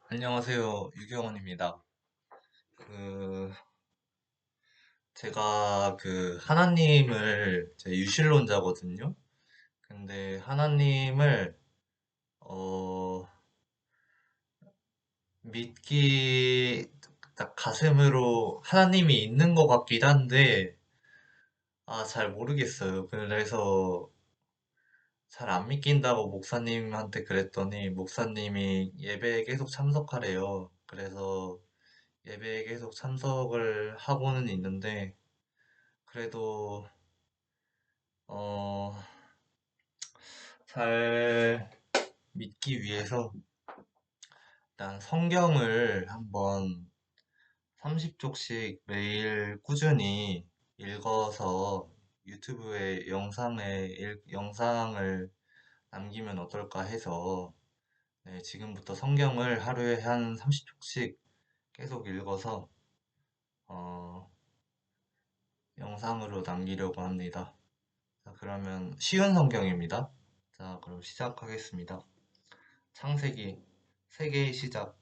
안녕하세요. 유경원입니다. 그, 제가 하나님을, 제 유실론자거든요. 근데 하나님을, 어, 믿기, 딱 가슴으로 하나님이 있는 것 같긴 한데, 잘 모르겠어요. 그래서 잘 안 믿긴다고 목사님한테 그랬더니, 목사님이 예배에 계속 참석하래요. 그래서 예배에 계속 참석을 하고는 있는데, 그래도 어, 잘 믿기 위해서 일단 성경을 한번 30쪽씩 매일 꾸준히 읽어서 유튜브에 영상을 남기면 어떨까 해서 네, 지금부터 성경을 하루에 한 30쪽씩 계속 읽어서 어, 영상으로 남기려고 합니다. 자, 그러면 쉬운 성경입니다. 자, 그럼 시작하겠습니다. 창세기, 세계의 시작.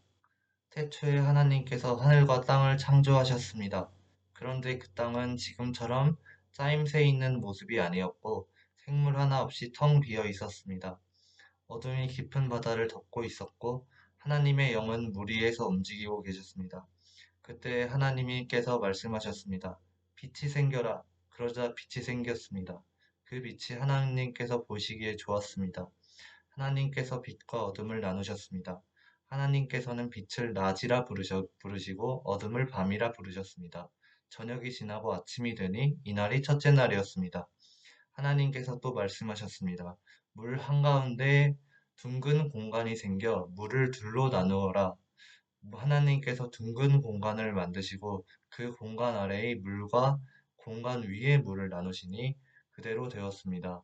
태초에 하나님께서 하늘과 땅을 창조하셨습니다. 그런데 그 땅은 지금처럼 짜임새 있는 모습이 아니었고 생물 하나 없이 텅 비어 있었습니다. 어둠이 깊은 바다를 덮고 있었고 하나님의 영은 물 위에서 움직이고 계셨습니다. 그때 하나님께서 말씀하셨습니다. 빛이 생겨라. 그러자 빛이 생겼습니다. 그 빛이 하나님께서 보시기에 좋았습니다. 하나님께서 빛과 어둠을 나누셨습니다. 하나님께서는 빛을 낮이라 부르시고 어둠을 밤이라 부르셨습니다. 저녁이 지나고 아침이 되니 이날이 첫째 날이었습니다. 하나님께서 또 말씀하셨습니다. 물 한가운데 둥근 공간이 생겨 물을 둘로 나누어라. 하나님께서 둥근 공간을 만드시고 그 공간 아래의 물과 공간 위의 물을 나누시니 그대로 되었습니다.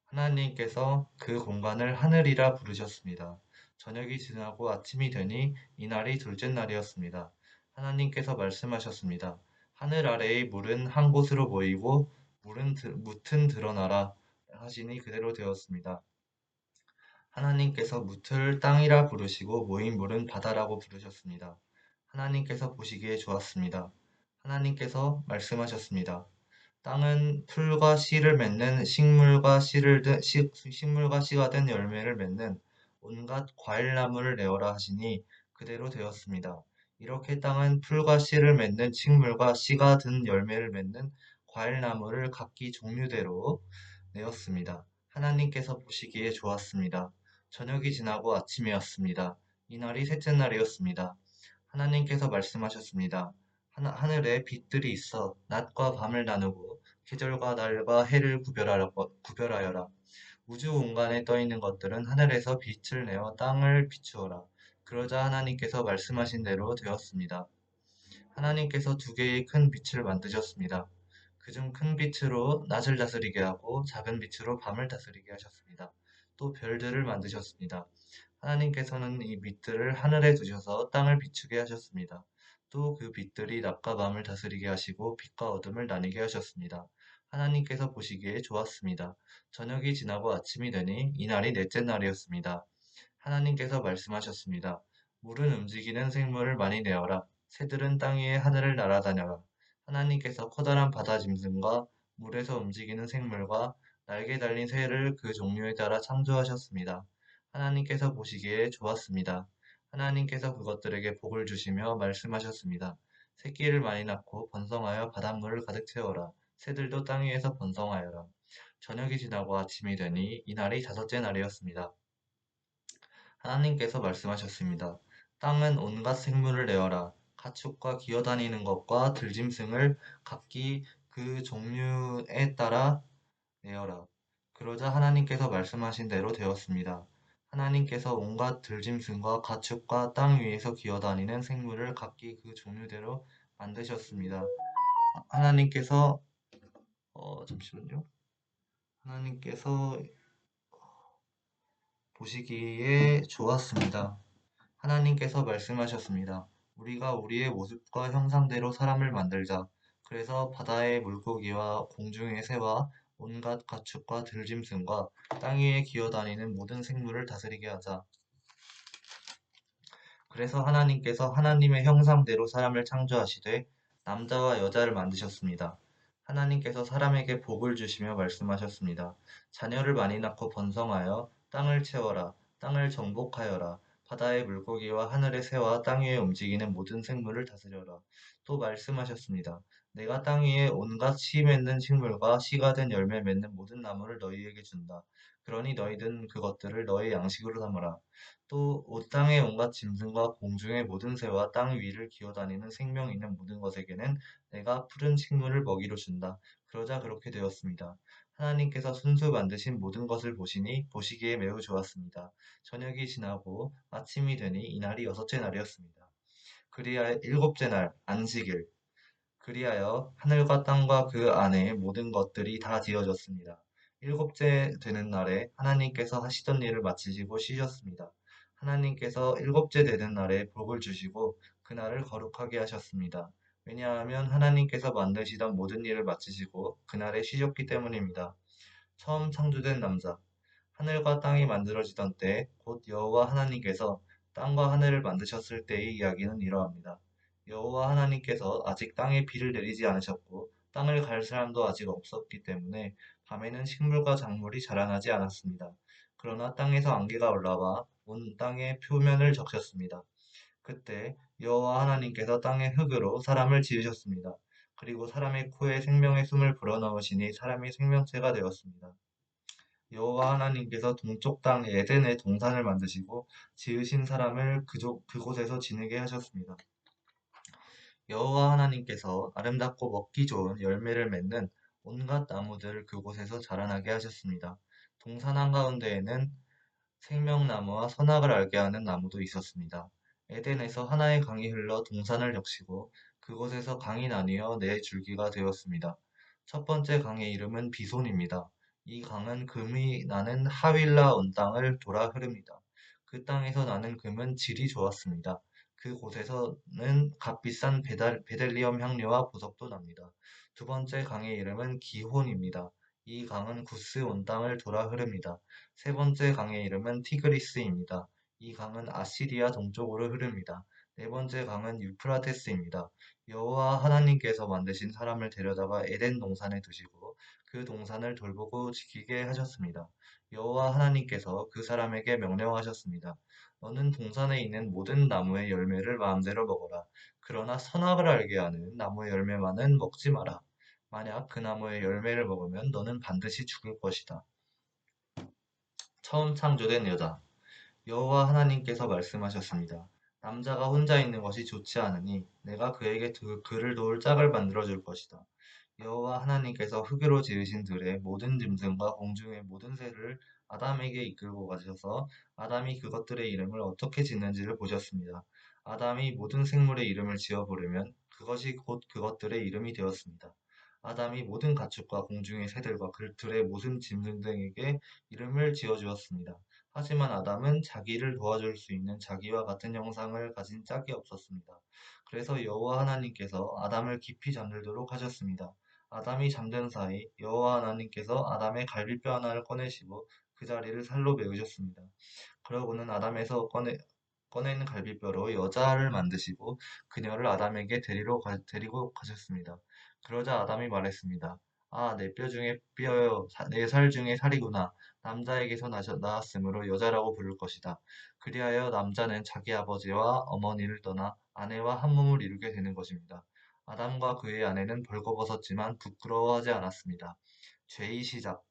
하나님께서 그 공간을 하늘이라 부르셨습니다. 저녁이 지나고 아침이 되니 이날이 둘째 날이었습니다. 하나님께서 말씀하셨습니다. 하늘 아래의 물은 한 곳으로 모이고 무튼 드러나라 하시니 그대로 되었습니다. 하나님께서 무틀 땅이라 부르시고 모인 물은 바다라고 부르셨습니다. 하나님께서 보시기에 좋았습니다. 하나님께서 말씀하셨습니다. 땅은 풀과 씨를 맺는 식물과 씨가 된 열매를 맺는 온갖 과일나무를 내어라 하시니 그대로 되었습니다. 이렇게 땅은 풀과 씨를 맺는 식물과 씨가 든 열매를 맺는 과일나무를 각기 종류대로 내었습니다. 하나님께서 보시기에 좋았습니다. 저녁이 지나고 아침이었습니다. 이날이 셋째 날이었습니다. 하나님께서 말씀하셨습니다. 하늘에 빛들이 있어 낮과 밤을 나누고 계절과 날과 해를 구별하여라. 우주 공간에 떠 있는 것들은 하늘에서 빛을 내어 땅을 비추어라. 그러자 하나님께서 말씀하신 대로 되었습니다. 하나님께서 두 개의 큰 빛을 만드셨습니다. 그중 큰 빛으로 낮을 다스리게 하고 작은 빛으로 밤을 다스리게 하셨습니다. 또 별들을 만드셨습니다. 하나님께서는 이 빛들을 하늘에 두셔서 땅을 비추게 하셨습니다. 또 그 빛들이 낮과 밤을 다스리게 하시고 빛과 어둠을 나뉘게 하셨습니다. 하나님께서 보시기에 좋았습니다. 저녁이 지나고 아침이 되니 이날이 넷째 날이었습니다. 하나님께서 말씀하셨습니다. 물은 움직이는 생물을 많이 내어라. 새들은 땅 위에 하늘을 날아다녀라. 하나님께서 커다란 바다 짐승과 물에서 움직이는 생물과 날개 달린 새를 그 종류에 따라 창조하셨습니다. 하나님께서 보시기에 좋았습니다. 하나님께서 그것들에게 복을 주시며 말씀하셨습니다. 새끼를 많이 낳고 번성하여 바닷물을 가득 채워라. 새들도 땅 위에서 번성하여라. 저녁이 지나고 아침이 되니 이날이 다섯째 날이었습니다. 하나님께서 말씀하셨습니다. 땅은 온갖 생물을 내어라. 가축과 기어다니는 것과 들짐승을 각기 그 종류에 따라 내어라. 그러자 하나님께서 말씀하신 대로 되었습니다. 하나님께서 온갖 들짐승과 가축과 땅 위에서 기어다니는 생물을 각기 그 종류대로 만드셨습니다. 하나님께서 잠시만요. 하나님께서 보시기에 좋았습니다. 하나님께서 말씀하셨습니다. 우리가 우리의 모습과 형상대로 사람을 만들자. 그래서 바다의 물고기와 공중의 새와 온갖 가축과 들짐승과 땅 위에 기어다니는 모든 생물을 다스리게 하자. 그래서 하나님께서 하나님의 형상대로 사람을 창조하시되 남자와 여자를 만드셨습니다. 하나님께서 사람에게 복을 주시며 말씀하셨습니다. 자녀를 많이 낳고 번성하여 땅을 채워라. 땅을 정복하여라. 바다의 물고기와 하늘의 새와 땅 위에 움직이는 모든 생물을 다스려라. 또 말씀하셨습니다. 내가 땅 위에 온갖 씨 맺는 식물과 씨가 된 열매 맺는 모든 나무를 너희에게 준다. 그러니 너희는 그것들을 너희 양식으로 삼아라. 또 온 땅의 온갖 짐승과 공중의 모든 새와 땅 위를 기어다니는 생명 있는 모든 것에게는 내가 푸른 식물을 먹이로 준다. 그러자 그렇게 되었습니다. 하나님께서 순수 만드신 모든 것을 보시니 보시기에 매우 좋았습니다. 저녁이 지나고 아침이 되니 이날이 여섯째 날이었습니다. 그리하여 일곱째 날 안식일 그리하여 하늘과 땅과 그 안에 모든 것들이 다 지어졌습니다. 일곱째 되는 날에 하나님께서 하시던 일을 마치시고 쉬셨습니다. 하나님께서 일곱째 되는 날에 복을 주시고 그날을 거룩하게 하셨습니다. 왜냐하면 하나님께서 만드시던 모든 일을 마치시고 그날에 쉬셨기 때문입니다. 처음 창조된 남자 하늘과 땅이 만들어지던 때 곧 여호와 하나님께서 땅과 하늘을 만드셨을 때의 이야기는 이러합니다. 여호와 하나님께서 아직 땅에 비를 내리지 않으셨고 땅을 갈 사람도 아직 없었기 때문에 밤에는 식물과 작물이 자라나지 않았습니다. 그러나 땅에서 안개가 올라와 온 땅의 표면을 적셨습니다. 그때 여호와 하나님께서 땅의 흙으로 사람을 지으셨습니다. 그리고 사람의 코에 생명의 숨을 불어넣으시니 사람이 생명체가 되었습니다. 여호와 하나님께서 동쪽 땅 에덴의 동산을 만드시고 지으신 사람을 그곳에서 지내게 하셨습니다. 여호와 하나님께서 아름답고 먹기 좋은 열매를 맺는 온갖 나무들을 그곳에서 자라나게 하셨습니다. 동산 한가운데에는 생명나무와 선악을 알게 하는 나무도 있었습니다. 에덴에서 하나의 강이 흘러 동산을 적시고 그곳에서 강이 나뉘어 네 줄기가 되었습니다. 첫 번째 강의 이름은 비손입니다. 이 강은 금이 나는 하윌라 온 땅을 돌아 흐릅니다. 그 땅에서 나는 금은 질이 좋았습니다. 그곳에서는 값비싼 베델리엄 향료와 보석도 납니다. 두 번째 강의 이름은 기혼입니다. 이 강은 구스 온 땅을 돌아 흐릅니다. 세 번째 강의 이름은 티그리스입니다. 이 강은 아시리아 동쪽으로 흐릅니다. 네 번째 강은 유프라테스입니다. 여호와 하나님께서 만드신 사람을 데려다가 에덴 동산에 두시고 그 동산을 돌보고 지키게 하셨습니다. 여호와 하나님께서 그 사람에게 명령하셨습니다. 너는 동산에 있는 모든 나무의 열매를 마음대로 먹어라. 그러나 선악을 알게 하는 나무의 열매만은 먹지 마라. 만약 그 나무의 열매를 먹으면 너는 반드시 죽을 것이다. 처음 창조된 여자 여호와 하나님께서 말씀하셨습니다. 남자가 혼자 있는 것이 좋지 않으니 내가 그에게 그를 도울 짝을 만들어 줄 것이다. 여호와 하나님께서 흙으로 지으신 들의 모든 짐승과 공중의 모든 새를 아담에게 이끌고 가셔서 아담이 그것들의 이름을 어떻게 짓는지를 보셨습니다. 아담이 모든 생물의 이름을 지어 부르면 그것이 곧 그것들의 이름이 되었습니다. 아담이 모든 가축과 공중의 새들과 그 들의 모든 짐승 등에게 이름을 지어 주었습니다. 하지만 아담은 자기를 도와줄 수 있는 자기와 같은 형상을 가진 짝이 없었습니다. 그래서 여호와 하나님께서 아담을 깊이 잠들도록 하셨습니다. 아담이 잠든 사이 여호와 하나님께서 아담의 갈비뼈 하나를 꺼내시고 그 자리를 살로 메우셨습니다. 그러고는 아담에서 꺼낸 갈비뼈로 여자를 만드시고 그녀를 아담에게 데리고 가셨습니다. 그러자 아담이 말했습니다. 아, 내 뼈 중에 뼈여, 내 살 중에 살이구나. 남자에게서 나왔으므로 여자라고 부를 것이다. 그리하여 남자는 자기 아버지와 어머니를 떠나 아내와 한 몸을 이루게 되는 것입니다. 아담과 그의 아내는 벌거벗었지만 부끄러워하지 않았습니다. 죄의 시작.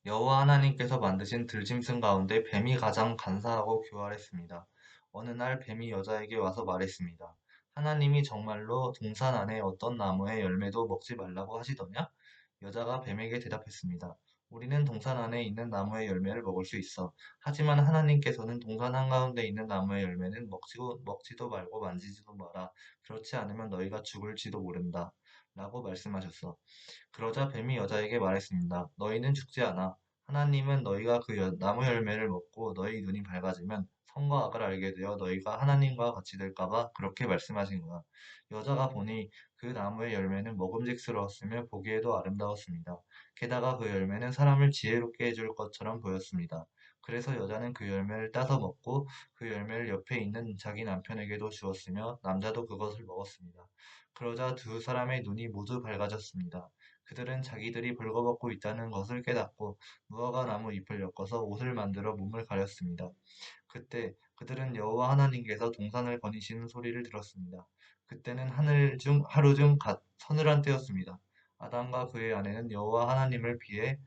여호와 하나님께서 만드신 들짐승 가운데 뱀이 가장 간사하고 교활했습니다. 어느 날 뱀이 여자에게 와서 말했습니다. 하나님이 정말로 동산 안에 어떤 나무의 열매도 먹지 말라고 하시더냐? 여자가 뱀에게 대답했습니다. 우리는 동산 안에 있는 나무의 열매를 먹을 수 있어. 하지만 하나님께서는 동산 한가운데 있는 나무의 열매는 먹지도 말고 만지지도 마라. 그렇지 않으면 너희가 죽을지도 모른다. 라고 말씀하셨어. 그러자 뱀이 여자에게 말했습니다. 너희는 죽지 않아. 하나님은 너희가 그 나무 열매를 먹고 너희 눈이 밝아지면 선과 악을 알게 되어 너희가 하나님과 같이 될까봐 그렇게 말씀하신 거야. 여자가 보니 그 나무의 열매는 먹음직스러웠으며 보기에도 아름다웠습니다. 게다가 그 열매는 사람을 지혜롭게 해줄 것처럼 보였습니다. 그래서 여자는 그 열매를 따서 먹고 그 열매를 옆에 있는 자기 남편에게도 주었으며 남자도 그것을 먹었습니다. 그러자 두 사람의 눈이 모두 밝아졌습니다. 그들은 자기들이 벌거벗고 있다는 것을 깨닫고 무화과 나무 잎을 엮어서 옷을 만들어 몸을 가렸습니다. 그때 그들은 여호와 하나님께서 동산을 거니시는 소리를 들었습니다. 그때는 하루 중 서늘한 때였습니다. 아담과 그의 아내는 여호와 하나님을 피해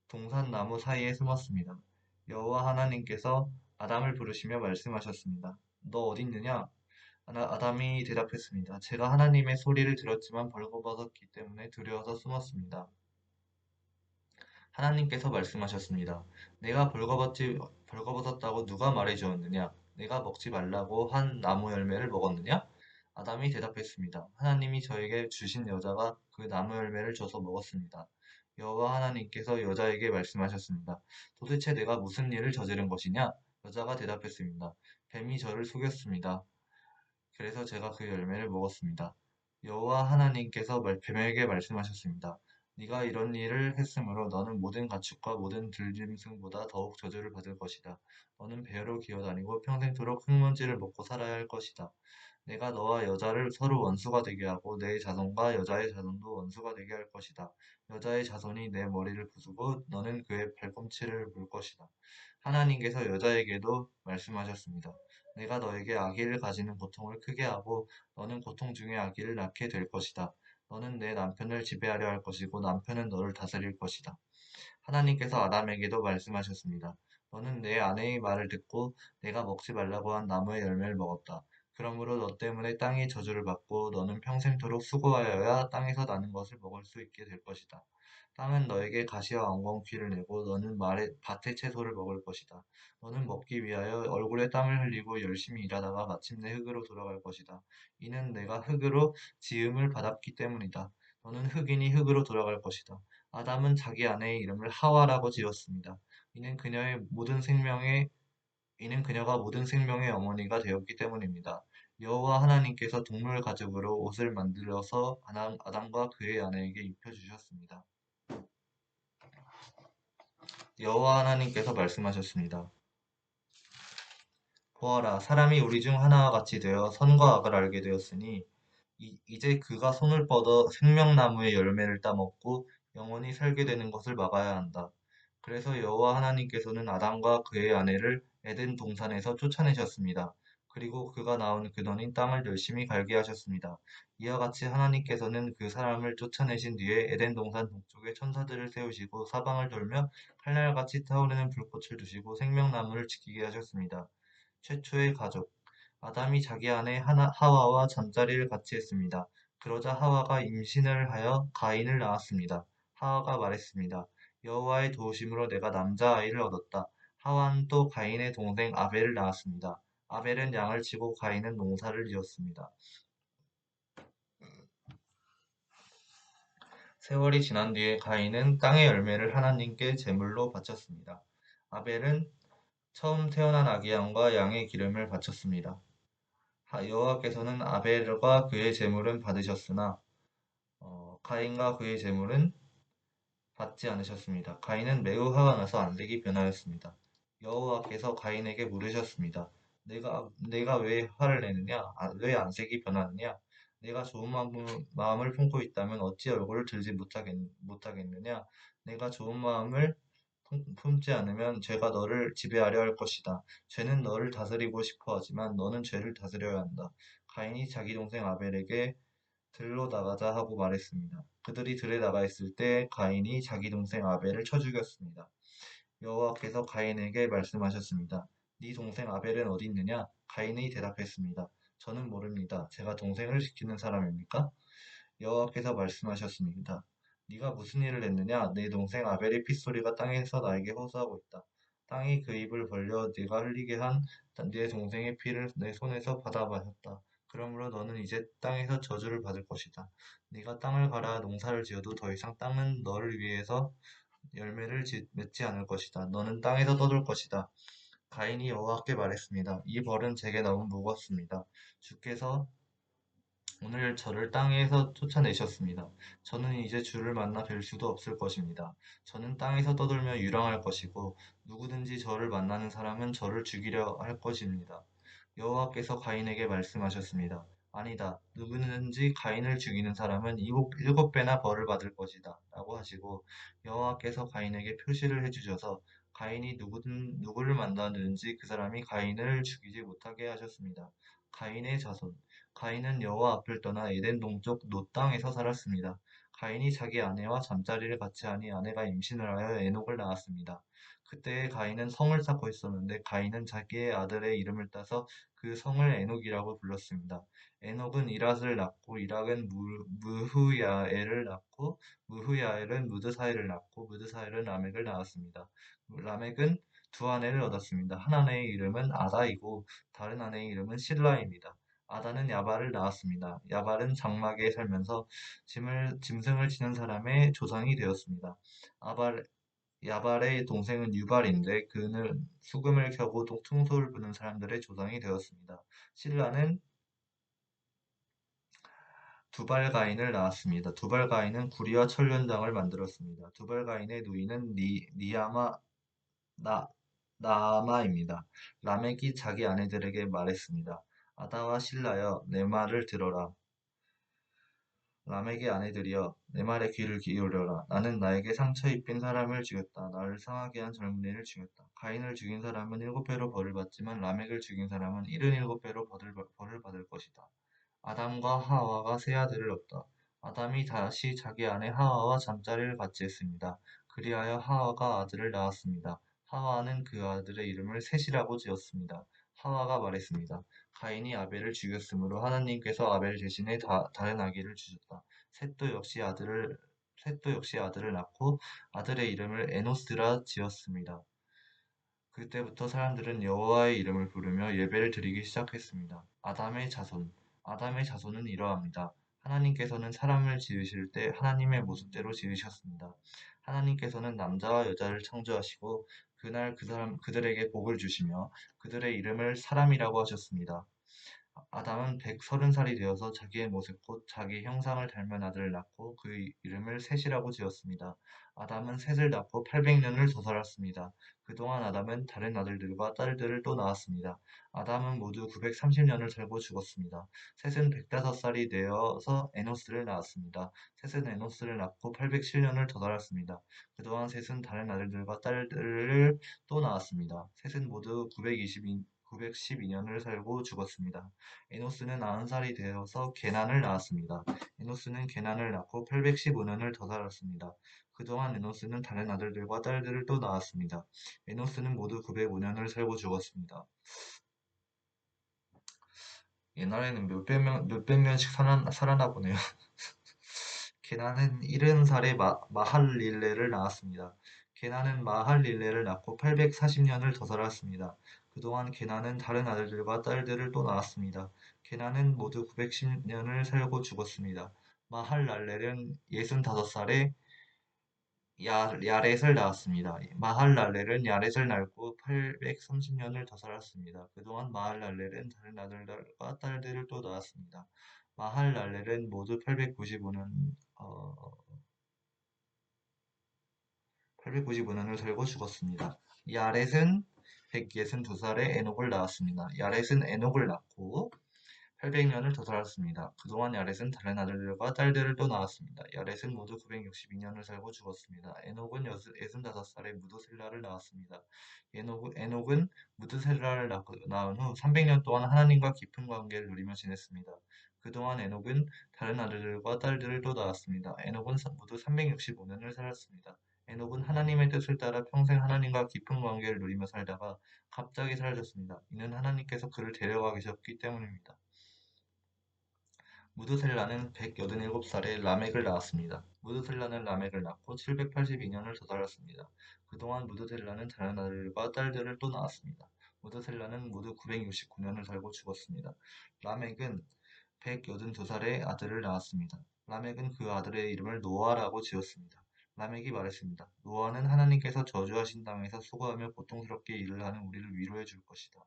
동산 나무 사이에 숨었습니다. 여호와 하나님께서 아담을 부르시며 말씀하셨습니다. 너 어디 있느냐? 아담이 대답했습니다. 제가 하나님의 소리를 들었지만 벌거벗었기 때문에 두려워서 숨었습니다. 하나님께서 말씀하셨습니다. 내가 벌거벗었다고 누가 말해주었느냐? 내가 먹지 말라고 한 나무 열매를 먹었느냐? 아담이 대답했습니다. 하나님이 저에게 주신 여자가 그 나무 열매를 줘서 먹었습니다. 여호와 하나님께서 여자에게 말씀하셨습니다. 도대체 내가 무슨 일을 저지른 것이냐? 여자가 대답했습니다. 뱀이 저를 속였습니다. 그래서 제가 그 열매를 먹었습니다. 여호와 하나님께서 뱀에게 말씀하셨습니다. 네가 이런 일을 했으므로 너는 모든 가축과 모든 들짐승보다 더욱 저주를 받을 것이다. 너는 배로 기어다니고 평생토록 흙먼지를 먹고 살아야 할 것이다. 내가 너와 여자를 서로 원수가 되게 하고 내 자손과 여자의 자손도 원수가 되게 할 것이다. 여자의 자손이 내 머리를 부수고 너는 그의 발꿈치를 물 것이다. 하나님께서 여자에게도 말씀하셨습니다. 내가 너에게 아기를 가지는 고통을 크게 하고 너는 고통 중에 아기를 낳게 될 것이다. 너는 내 남편을 지배하려 할 것이고 남편은 너를 다스릴 것이다. 하나님께서 아담에게도 말씀하셨습니다. 너는 내 아내의 말을 듣고 내가 먹지 말라고 한 나무의 열매를 먹었다. 그러므로 너 때문에 땅이 저주를 받고 너는 평생토록 수고하여야 땅에서 나는 것을 먹을 수 있게 될 것이다. 땅은 너에게 가시와 엉겅퀴를 내고 너는 밭의 채소를 먹을 것이다. 너는 먹기 위하여 얼굴에 땀을 흘리고 열심히 일하다가 마침내 흙으로 돌아갈 것이다. 이는 내가 흙으로 지음을 받았기 때문이다. 너는 흙이니 흙으로 돌아갈 것이다. 아담은 자기 아내의 이름을 하와라고 지었습니다. 이는 그녀가 모든 생명의 어머니가 되었기 때문입니다. 여호와 하나님께서 동물 가죽으로 옷을 만들어서 아담과 그의 아내에게 입혀주셨습니다. 여호와 하나님께서 말씀하셨습니다. 보아라, 사람이 우리 중 하나와 같이 되어 선과 악을 알게 되었으니 이제 그가 손을 뻗어 생명나무의 열매를 따먹고 영원히 살게 되는 것을 막아야 한다. 그래서 여호와 하나님께서는 아담과 그의 아내를 에덴 동산에서 쫓아내셨습니다. 그리고 그가 낳은 그더인 땅을 열심히 갈게 하셨습니다. 이와 같이 하나님께서는 그 사람을 쫓아내신 뒤에 에덴 동산 동쪽에 천사들을 세우시고 사방을 돌며 칼날같이 타오르는 불꽃을 두시고 생명나무를 지키게 하셨습니다. 최초의 가족 아담이 자기 아내 하와와 잠자리를 같이 했습니다. 그러자 하와가 임신을 하여 가인을 낳았습니다. 하와가 말했습니다. 여호와의 도우심으로 내가 남자아이를 얻었다. 하와는 또 가인의 동생 아벨을 낳았습니다. 아벨은 양을 치고 가인은 농사를 지었습니다. 세월이 지난 뒤에 가인은 땅의 열매를 하나님께 제물로 바쳤습니다. 아벨은 처음 태어난 아기 양과 양의 기름을 바쳤습니다. 여호와께서는 아벨과 그의 제물은 받으셨으나 가인과 그의 제물은 받지 않으셨습니다. 가인은 매우 화가 나서 안색이 변하였습니다. 여호와께서 가인에게 물으셨습니다. 내가 왜 화를 내느냐? 왜 안색이 변하느냐? 내가 좋은 마음을 품고 있다면 어찌 얼굴을 들지 못하겠느냐? 내가 좋은 마음을 품지 않으면 죄가 너를 지배하려 할 것이다. 죄는 너를 다스리고 싶어 하지만 너는 죄를 다스려야 한다. 가인이 자기 동생 아벨에게 들로 나가자 하고 말했습니다. 그들이 들에 나가 있을 때 가인이 자기 동생 아벨을 쳐 죽였습니다. 여호와께서 가인에게 말씀하셨습니다. 네 동생 아벨은 어디 있느냐? 가인이 대답했습니다. 저는 모릅니다. 제가 동생을 지키는 사람입니까? 여호와께서 말씀하셨습니다. 네가 무슨 일을 했느냐? 내 동생 아벨의 핏소리가 땅에서 나에게 호소하고 있다. 땅이 그 입을 벌려 네가 흘리게 한 내 동생의 피를 내 손에서 받아 마셨다. 그러므로 너는 이제 땅에서 저주를 받을 것이다. 네가 땅을 갈아 농사를 지어도 더 이상 땅은 너를 위해서 열매를 맺지 않을 것이다. 너는 땅에서 떠돌 것이다. 가인이 여호와께 말했습니다. 이 벌은 제게 너무 무겁습니다. 주께서 오늘 저를 땅에서 쫓아내셨습니다. 저는 이제 주를 만나 뵐 수도 없을 것입니다. 저는 땅에서 떠돌며 유랑할 것이고 누구든지 저를 만나는 사람은 저를 죽이려 할 것입니다. 여호와께서 가인에게 말씀하셨습니다. 아니다. 누구든지 가인을 죽이는 사람은 일곱 배나 벌을 받을 것이다. 라고 하시고 여호와께서 가인에게 표시를 해주셔서 가인이 누구를 만나든지 그 사람이 가인을 죽이지 못하게 하셨습니다. 가인의 자손. 가인은 여호와 앞을 떠나 에덴 동쪽 노 땅에서 살았습니다. 가인이 자기 아내와 잠자리를 같이 하니 아내가 임신을 하여 에녹을 낳았습니다. 그때에 가인은 성을 쌓고 있었는데 가인은 자기의 아들의 이름을 따서 그 성을 에녹이라고 불렀습니다. 에녹은 이랏을 낳고 이락은 무후야엘을 낳고 무후야엘은 무드사엘을 낳고 무드사엘은 라멕을 낳았습니다. 라멕은 두 아내를 얻었습니다. 한 아내의 이름은 아다이고 다른 아내의 이름은 실라입니다. 아다는 야발을 낳았습니다. 야발은 장막에 살면서 짐승을 치는 사람의 조상이 되었습니다. 아발, 야발의 동생은 유발인데 그는 수금을 켜고 통소를 부는 사람들의 조상이 되었습니다. 신라는 두발가인을 낳았습니다. 두발가인은 구리와 철련장을 만들었습니다. 두발가인의 누이는 니아마, 나, 나아마입니다. 라멕이 자기 아내들에게 말했습니다. 아다와 실라여, 내 말을 들어라. 람에게 아내들이여 내 말에 귀를 기울여라. 나는 나에게 상처 입힌 사람을 죽였다. 나를 상하게 한 젊은이를 죽였다. 가인을 죽인 사람은 일곱 배로 벌을 받지만 라멕을 죽인 사람은 77배로 벌을 받을 것이다. 아담과 하와가 세 아들을 얻다. 아담이 다시 자기 아내 하와와 잠자리를 같이 했습니다. 그리하여 하와가 아들을 낳았습니다. 하와는 그 아들의 이름을 셋이라고 지었습니다. 하와가 말했습니다. 가인이 아벨을 죽였으므로 하나님께서 아벨 대신에 다른 아기를 주셨다. 셋도 역시 아들을 낳고 아들의 이름을 에노스라 지었습니다. 그때부터 사람들은 여호와의 이름을 부르며 예배를 드리기 시작했습니다. 아담의 자손은 이러합니다. 하나님께서는 사람을 지으실 때 하나님의 모습대로 지으셨습니다. 하나님께서는 남자와 여자를 창조하시고 그날 그들에게 복을 주시며 그들의 이름을 사람이라고 하셨습니다. 아담은 130살이 되어서 자기의 모습 곧 자기 형상을 닮은 아들을 낳고 그 이름을 셋이라고 지었습니다. 아담은 셋을 낳고 800년을 더 살았습니다. 그동안 아담은 다른 아들들과 딸들을 또 낳았습니다. 아담은 모두 930년을 살고 죽었습니다. 셋은 105살이 되어서 에노스를 낳았습니다. 셋은 에노스를 낳고 807년을 더 살았습니다. 그동안 셋은 다른 아들들과 딸들을 또 낳았습니다. 셋은 모두 912년을 살고 죽었습니다. 에노스는 90살이 되어서 게난을 낳았습니다. 에노스는 게난을 낳고 815년을 더 살았습니다. 그동안 에노스는 다른 아들들과 딸들을 또 낳았습니다. 에노스는 모두 905년을 살고 죽었습니다. 옛날에는 몇백 년씩 살았나 보네요. 게나는 70살에 마할릴레를 낳았습니다. 게나는 마할릴레를 낳고 840년을 더 살았습니다. 그동안 게나는 다른 아들들과 딸들을 또 낳았습니다. 게나는 모두 910년을 살고 죽었습니다. 마할랄렐은 65살에 야렛을 낳았습니다. 마할랄렐은 야렛을 낳고 830년을 더 살았습니다. 그동안 마할랄렐은 다른 아들과 딸들을 또 낳았습니다. 마할랄렐은 모두 895년을 살고 죽었습니다. 야렛은 162살에 에녹을 낳았습니다. 야렛은 에녹을 낳고 800년을 더 살았습니다. 그동안 야렛은 다른 아들들과 딸들을 또 낳았습니다. 야렛은 모두 962년을 살고 죽었습니다. 에녹은 65살에 무드셀라를 낳았습니다. 에녹은 무드셀라를 낳은 후 300년 동안 하나님과 깊은 관계를 누리며 지냈습니다. 그동안 에녹은 다른 아들들과 딸들을 또 낳았습니다. 에녹은 모두 365년을 살았습니다. 에녹은 하나님의 뜻을 따라 평생 하나님과 깊은 관계를 누리며 살다가 갑자기 사라졌습니다. 이는 하나님께서 그를 데려가 계셨기 때문입니다. 무드셀라는 187살에 라멕을 낳았습니다. 무드셀라는 라멕을 낳고 782년을 더 살았습니다. 그동안 무드셀라는 다른 아들과 딸들을 또 낳았습니다. 무드셀라는 모두 969년을 살고 죽었습니다. 라멕은 182살에 아들을 낳았습니다. 라멕은 그 아들의 이름을 노아라고 지었습니다. 라멕이 말했습니다. 노아는 하나님께서 저주하신 땅에서 수고하며 고통스럽게 일을 하는 우리를 위로해 줄 것이다.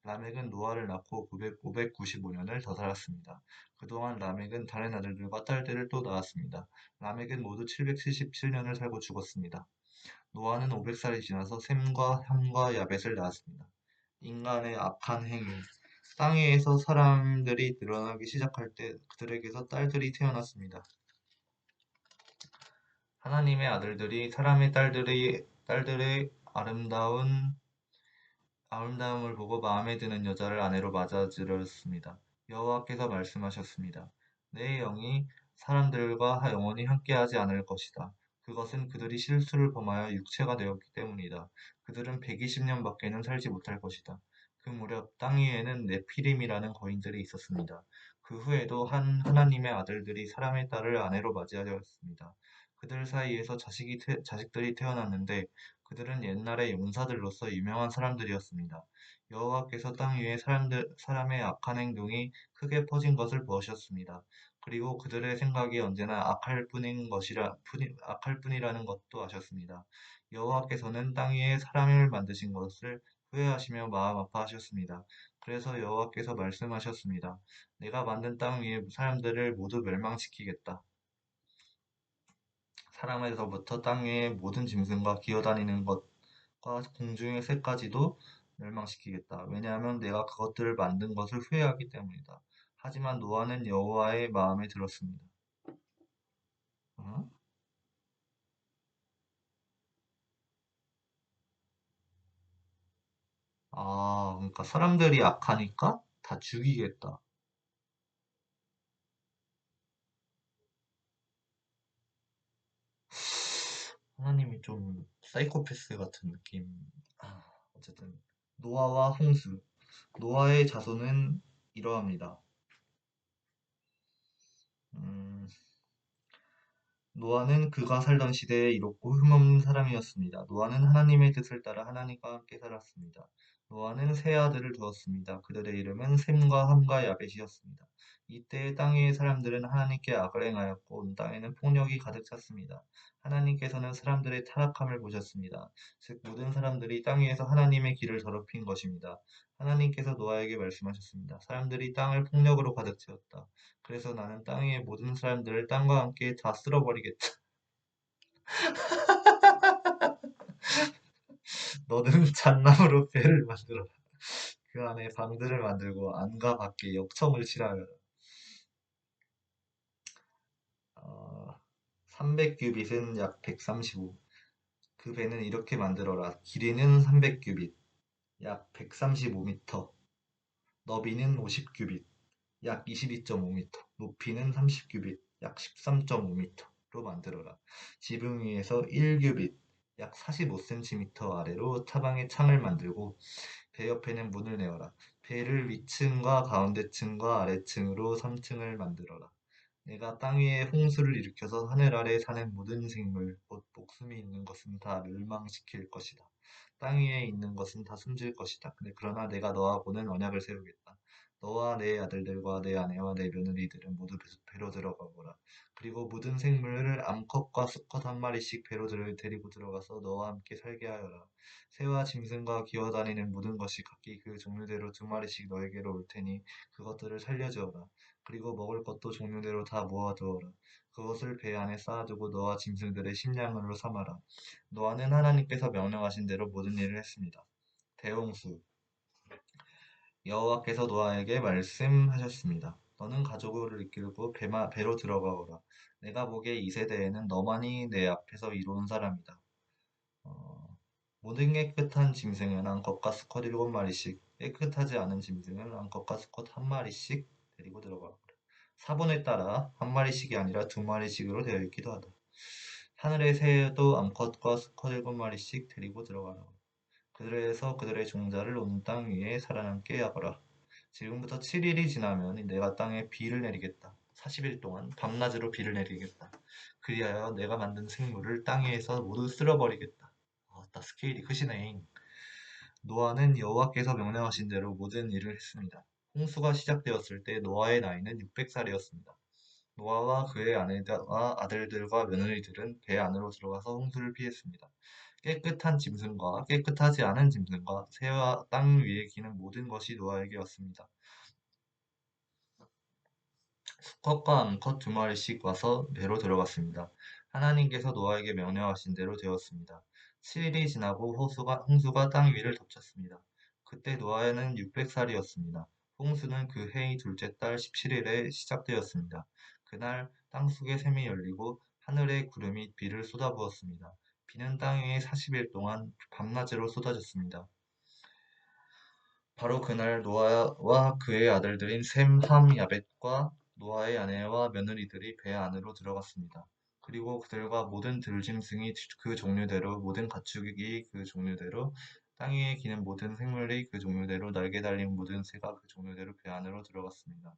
라멕은 노아를 낳고 595년을 더 살았습니다. 그동안 라멕은 다른 아들들과 딸들을 또 낳았습니다. 라멕은 모두 777년을 살고 죽었습니다. 노아는 500살이 지나서 셈과 함과 야벳을 낳았습니다. 인간의 악한 행위. 땅 위에서 사람들이 늘어나기 시작할 때 그들에게서 딸들이 태어났습니다. 하나님의 아들들이 사람의 딸들의 아름다움을 보고 마음에 드는 여자를 아내로 맞아들였습니다. 여호와께서 말씀하셨습니다. 내 영이 사람들과 영원히 함께하지 않을 것이다. 그것은 그들이 실수를 범하여 육체가 되었기 때문이다. 그들은 120년밖에는 살지 못할 것이다. 그 무렵 땅 위에는 네피림이라는 거인들이 있었습니다. 그 후에도 하나님의 아들들이 사람의 딸을 아내로 맞이하였습니다. 그들 사이에서 자식들이 태어났는데 그들은 옛날의 용사들로서 유명한 사람들이었습니다. 여호와께서 땅 위에 사람의 악한 행동이 크게 퍼진 것을 보셨습니다. 그리고 그들의 생각이 언제나 악할 뿐이라는 것도 아셨습니다. 여호와께서는 땅 위에 사람을 만드신 것을 후회하시며 마음 아파하셨습니다. 그래서 여호와께서 말씀하셨습니다. 내가 만든 땅 위의 사람들을 모두 멸망시키겠다. 사람에서부터 땅 위의 모든 짐승과 기어다니는 것과 공중의 새까지도 멸망시키겠다. 왜냐하면 내가 그것들을 만든 것을 후회하기 때문이다. 하지만 노아는 여호와의 마음에 들었습니다. 어? 그러니까 사람들이 악하니까 다 죽이겠다. 하나님이 좀 사이코패스 같은 느낌. 어쨌든 노아와 홍수. 노아의 자손은 이러합니다. 음, 노아는 그가 살던 시대에 이롭고 흠없는 사람이었습니다. 노아는 하나님의 뜻을 따라 하나님과 함께 살았습니다. 노아는 세 아들을 두었습니다. 그들의 이름은 셈과 함과 야벳이었습니다. 이때 땅의 사람들은 하나님께 악을 행하였고 온 땅에는 폭력이 가득 찼습니다. 하나님께서는 사람들의 타락함을 보셨습니다. 즉 모든 사람들이 땅 위에서 하나님의 길을 더럽힌 것입니다. 하나님께서 노아에게 말씀하셨습니다. 사람들이 땅을 폭력으로 가득 채웠다. 그래서 나는 땅 위의 모든 사람들을 땅과 함께 다 쓸어버리겠다. 너는 잣나무로 배를 만들어라. 그 안에 방들을 만들고 안과 밖에 역청을 칠하여라. 300규빗은 약 135. 그 배는 이렇게 만들어라. 길이는 300규빗, 약 135미터. 너비는 50규빗, 약 22.5미터. 높이는 30규빗, 약 13.5미터로 만들어라. 지붕 위에서 1규빗, 약 45cm 아래로 타방에 창을 만들고 배 옆에는 문을 내어라. 배를 위층과 가운데층과 아래층으로 3층을 만들어라. 내가 땅 위에 홍수를 일으켜서 하늘 아래 사는 모든 생물, 곧 목숨이 있는 것은 다 멸망시킬 것이다. 땅 위에 있는 것은 다 숨질 것이다. 그러나 내가 너하고는 언약을 세우겠다. 너와 내 아들들과 내 아내와 내 며느리들은 모두 배로 들어가거라. 그리고 모든 생물을 암컷과 수컷 한 마리씩 배로 데리고 들어가서 너와 함께 살게 하여라. 새와 짐승과 기어다니는 모든 것이 각기 그 종류대로 두 마리씩 너에게로 올 테니 그것들을 살려주어라. 그리고 먹을 것도 종류대로 다 모아두어라. 그것을 배 안에 쌓아두고 너와 짐승들의 식량으로 삼아라. 노아는 하나님께서 명령하신 대로 모든 일을 했습니다. 대홍수. 여호와께서 노아에게 말씀하셨습니다. 너는 가족을 이끌고 배로 들어가오라. 내가 보기에 이 세대에는 너만이 내 앞에서 이로운 사람이다. 어, 모든 깨끗한 짐승은 암컷과 수컷 7마리씩, 깨끗하지 않은 짐승은 암컷과 수컷 한 마리씩 데리고 들어가라. 사본에 따라 한 마리씩이 아니라 두 마리씩으로 되어 있기도 하다. 하늘의 새도 암컷과 수컷 7마리씩 데리고 들어가라. 그들에서 그들의 종자를 온 땅 위에 살아남게 하거라. 지금부터 7일이 지나면 내가 땅에 비를 내리겠다. 40일 동안 밤낮으로 비를 내리겠다. 그리하여 내가 만든 생물을 땅 위에서 모두 쓸어버리겠다. 나 스케일이 크시네. 노아는 여호와께서 명령하신 대로 모든 일을 했습니다. 홍수가 시작되었을 때 노아의 나이는 600살이었습니다. 노아와 그의 아내와 아들들과 며느리들은 배 안으로 들어가서 홍수를 피했습니다. 깨끗한 짐승과 깨끗하지 않은 짐승과 새와 땅 위에 기는 모든 것이 노아에게 왔습니다. 수컷과 암컷 두 마리씩 와서 배로 들어갔습니다. 하나님께서 노아에게 명령하신 대로 되었습니다. 7일이 지나고 홍수가 땅 위를 덮쳤습니다. 그때 노아에는 600살이었습니다. 홍수는 그 해의 둘째 달 17일에 시작되었습니다. 그날 땅속의 샘이 열리고 하늘의 구름이 비를 쏟아부었습니다. 비는 땅 위에 40일 동안 밤낮으로 쏟아졌습니다. 바로 그날 노아와 그의 아들들인 셈, 함, 야벳과 노아의 아내와 며느리들이 배 안으로 들어갔습니다. 그리고 그들과 모든 들짐승이 그 종류대로, 모든 가축이 그 종류대로, 땅 위에 기는 모든 생물이 그 종류대로, 날개 달린 모든 새가 그 종류대로 배 안으로 들어갔습니다.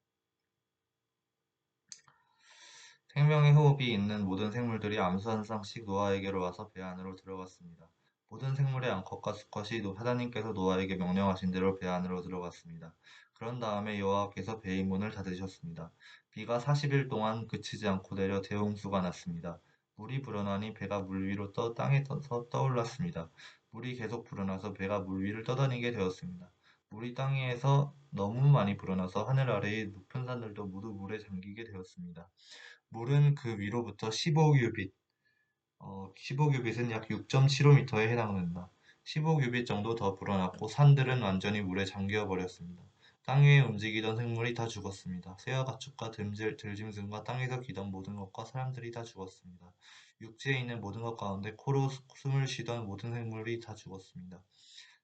생명의 호흡이 있는 모든 생물들이 암수 한 쌍씩 노아에게로 와서 배 안으로 들어갔습니다. 모든 생물의 암컷과 수컷이 하나님께서 노아에게 명령하신 대로 배 안으로 들어갔습니다. 그런 다음에 여호와께서 배의 문을 닫으셨습니다. 비가 40일 동안 그치지 않고 내려 대홍수가 났습니다. 물이 불어나니 배가 물 위로 땅에 떠올랐습니다. 물이 계속 불어나서 배가 물 위를 떠다니게 되었습니다. 물이 땅 위에서 너무 많이 불어나서 하늘 아래의 높은 산들도 모두 물에 잠기게 되었습니다. 물은 그 위로부터 15규빗, 15규빗은 약 6.75m에 해당된다. 15규빗 정도 더 불어났고 산들은 완전히 물에 잠겨 버렸습니다. 땅 위에 움직이던 생물이 다 죽었습니다. 새와 가축과 들짐승과 땅에서 기던 모든 것과 사람들이 다 죽었습니다. 육지에 있는 모든 것 가운데 코로 숨을 쉬던 모든 생물이 다 죽었습니다.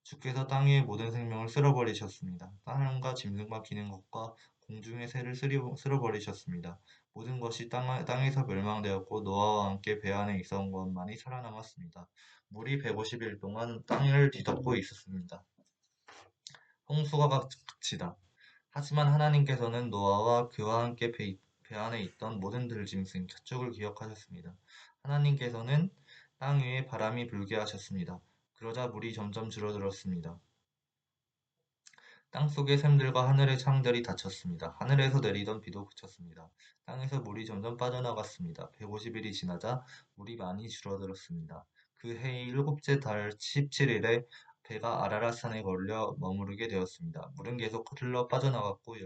주께서 땅 위의 모든 생명을 쓸어버리셨습니다. 사람과 짐승과 기는 것과 공중의 새를 쓸어버리셨습니다. 모든 것이 땅에서 멸망되었고 노아와 함께 배 안에 있어온 것만이 살아남았습니다. 물이 150일 동안 땅을 뒤덮고 있었습니다. 홍수가 그치다. 하지만 하나님께서는 노아와 그와 함께 배 안에 있던 모든 들짐승, 가축을 기억하셨습니다. 하나님께서는 땅 위에 바람이 불게 하셨습니다. 그러자 물이 점점 줄어들었습니다. 땅속의 샘들과 하늘의 창들이 닫혔습니다. 하늘에서 내리던 비도 그쳤습니다. 땅에서 물이 점점 빠져나갔습니다. 150일이 지나자 물이 많이 줄어들었습니다. 그 해의 일곱째 달 17일에 배가 아라랏산에 걸려 머무르게 되었습니다. 물은 계속 흘러 빠져나갔고